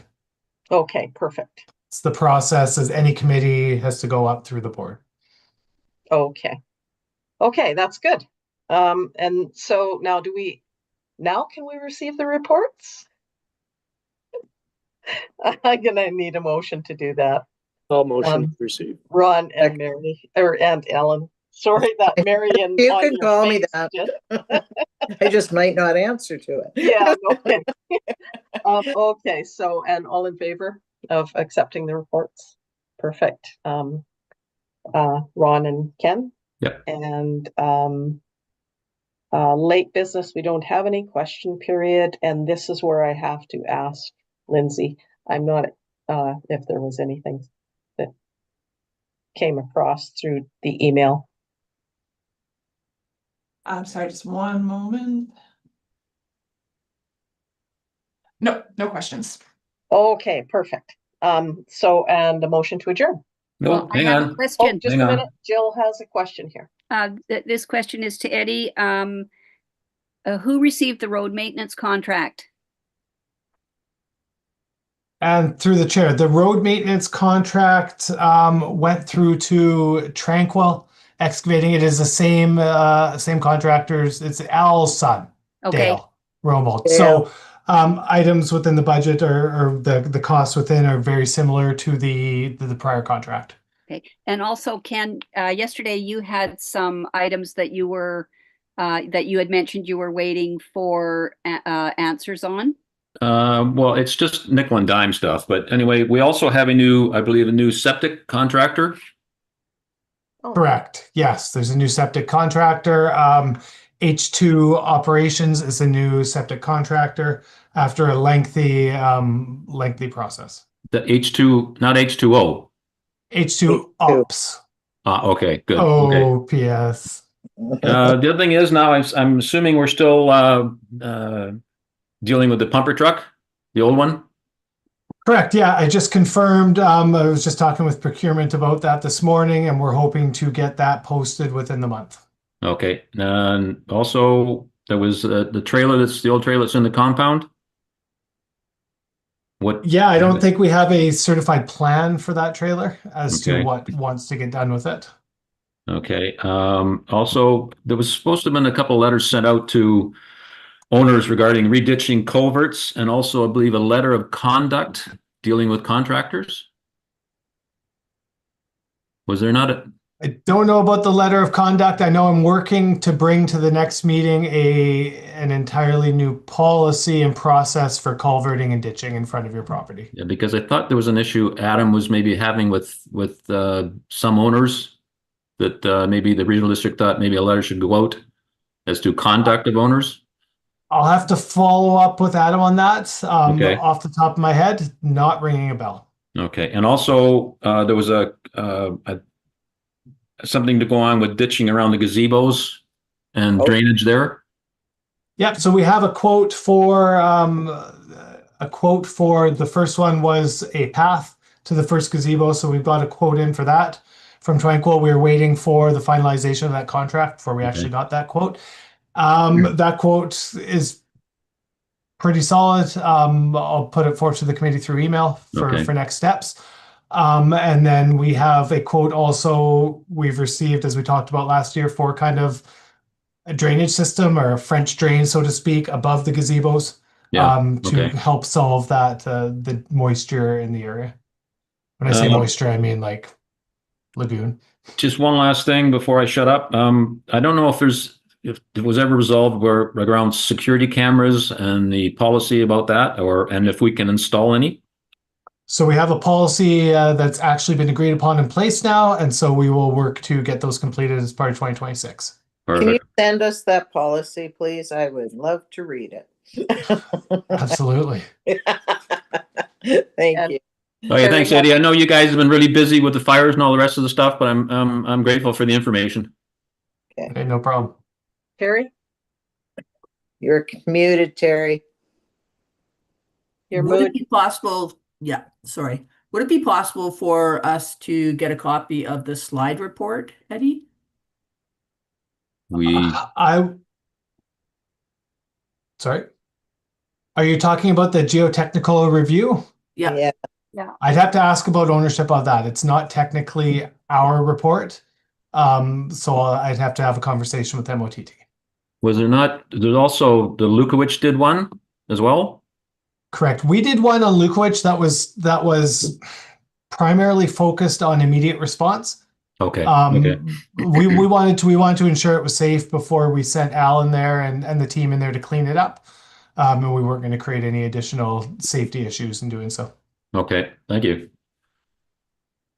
Okay, perfect. It's the process as any committee has to go up through the board. Okay. Okay, that's good. And so now can we receive the reports? I'm gonna need a motion to do that. All motion received. Ron and Mary, and Ellen. Sorry that Mary and You on can your call me face that. just- I just might not answer to it. Yeah, okay. Okay, so, and all in favor of accepting the reports? Perfect. Ron and Ken? Yep. And late business, we don't have any question period, and this is where I have to ask Lindsay. I'm not if there was anything that came across through the email. I'm sorry, just one moment. No questions. Okay, perfect. So, and a motion to adjourn. No, Well, I hang have a on. question. Just Hang a on. minute. Jill has a question here. This question is to Eddie. Who received the road maintenance contract? And through the chair, the road maintenance contract went through to Tranquil Excavating. It is the same contractors. It's Al's son, Okay. Dale Romold. Dale. So items within the budget or the costs within are very similar to the prior contract. Okay. And also, Ken, yesterday you had some items that you had mentioned you were waiting for answers on. Well, it's just nickel and dime stuff. But anyway, we also have I believe, a new septic contractor. Oh. Correct. Yes, there's a new septic contractor. H2 Operations is a new septic contractor after a lengthy process. The H2, not H2O. H2 Ops. Okay, good. Okay. OPS. The other thing is now I'm assuming we're still dealing with the pumper truck, the old one. Correct. Yeah, I just confirmed. I was just talking with procurement about that this morning, and we're hoping to get that posted within the month. Okay. And also there was the trailer the old trailer that's in the compound. What? Yeah, I don't think we have a certified plan for that trailer as to Okay. what wants to get done with it. Okay. Also, there was supposed to have been a couple letters sent out to owners regarding reditching culverts, and also, I believe, a letter of conduct dealing with contractors. Was there not a? I don't know about the letter of conduct. I know I'm working to bring to the next meeting an entirely new policy and process for culverting and ditching in front of your property. Yeah, because I thought there was an issue Adam was maybe having with some owners that maybe the regional district thought maybe a letter should go out as to conduct of owners. I'll have to follow up with Adam on that. Okay. Off the top of my head, not ringing a bell. Okay, and also there was something to go on with ditching around the gazebos and drainage there. Yep. So we have a quote for the first one was a path to the first gazebo. So we've got a quote in for that from Tranquil. We were waiting for the finalization of that contract before we actually got that quote. That quote is pretty solid. I'll put it forward to the committee through email for next steps. And then we have a quote also we've received, as we talked about last year, for kind of a drainage system or a French drain, so to speak, above the gazebos to help solve that the moisture in the area. When I say moisture, I mean like lagoon. Just one last thing before I shut up. I don't know if it was ever resolved around security cameras and the policy about that, and if we can install any. So we have a policy that's actually been agreed upon in place now, and so we will work to get those completed as part of 2026. Perfect. Can you send us that policy, please? I would love to read it. Absolutely. Thank you. Okay, thanks, Eddie. I know you guys have been really busy with the fires and all the rest of the stuff, but I'm grateful for the information. Okay, no problem. Terry, You're muted, Terry. you're Would it muted. be possible? Yeah, sorry. Would it be possible for us to get a copy of the slide report, Eddie? Sorry. Are you talking about the geotechnical review? Yeah. I'd have to ask about ownership of that. It's not technically our report. So I'd have to have a conversation with MOTT. Was there not? There's also the Lukowicz did one as well. Correct. We did one on Lukowicz that was primarily focused on immediate response. Okay. We wanted to ensure it was safe before we sent Al in there and the team in there to clean it up. And we weren't going to create any additional safety issues in doing so. Okay. Thank you.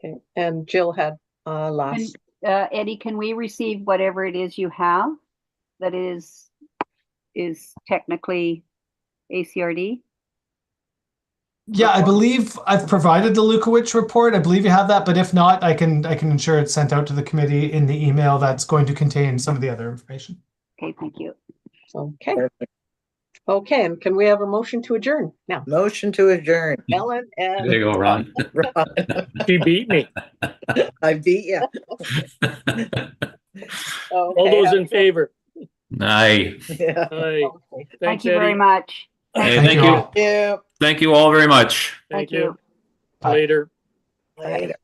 Okay. And Jill had last. Eddie, can we receive whatever it is you have that is technically ACRD? Yeah, I believe I've provided the Lukowicz report. I believe you have that, but if not, I can ensure it's sent out to the committee in the email that's going to contain some of the other information. Okay, thank you. Okay. Perfect. Okay, and can we have a motion to adjourn now? Motion to adjourn. Ellen and There you go, Ron. She beat me. I beat you. All those in favor? Aye. Yeah. Aye. Thank Thanks, you very Eddie. much. Hey, Thank you all. Yeah. Thank you all very much. Thank you. you. Bye. Later. Later.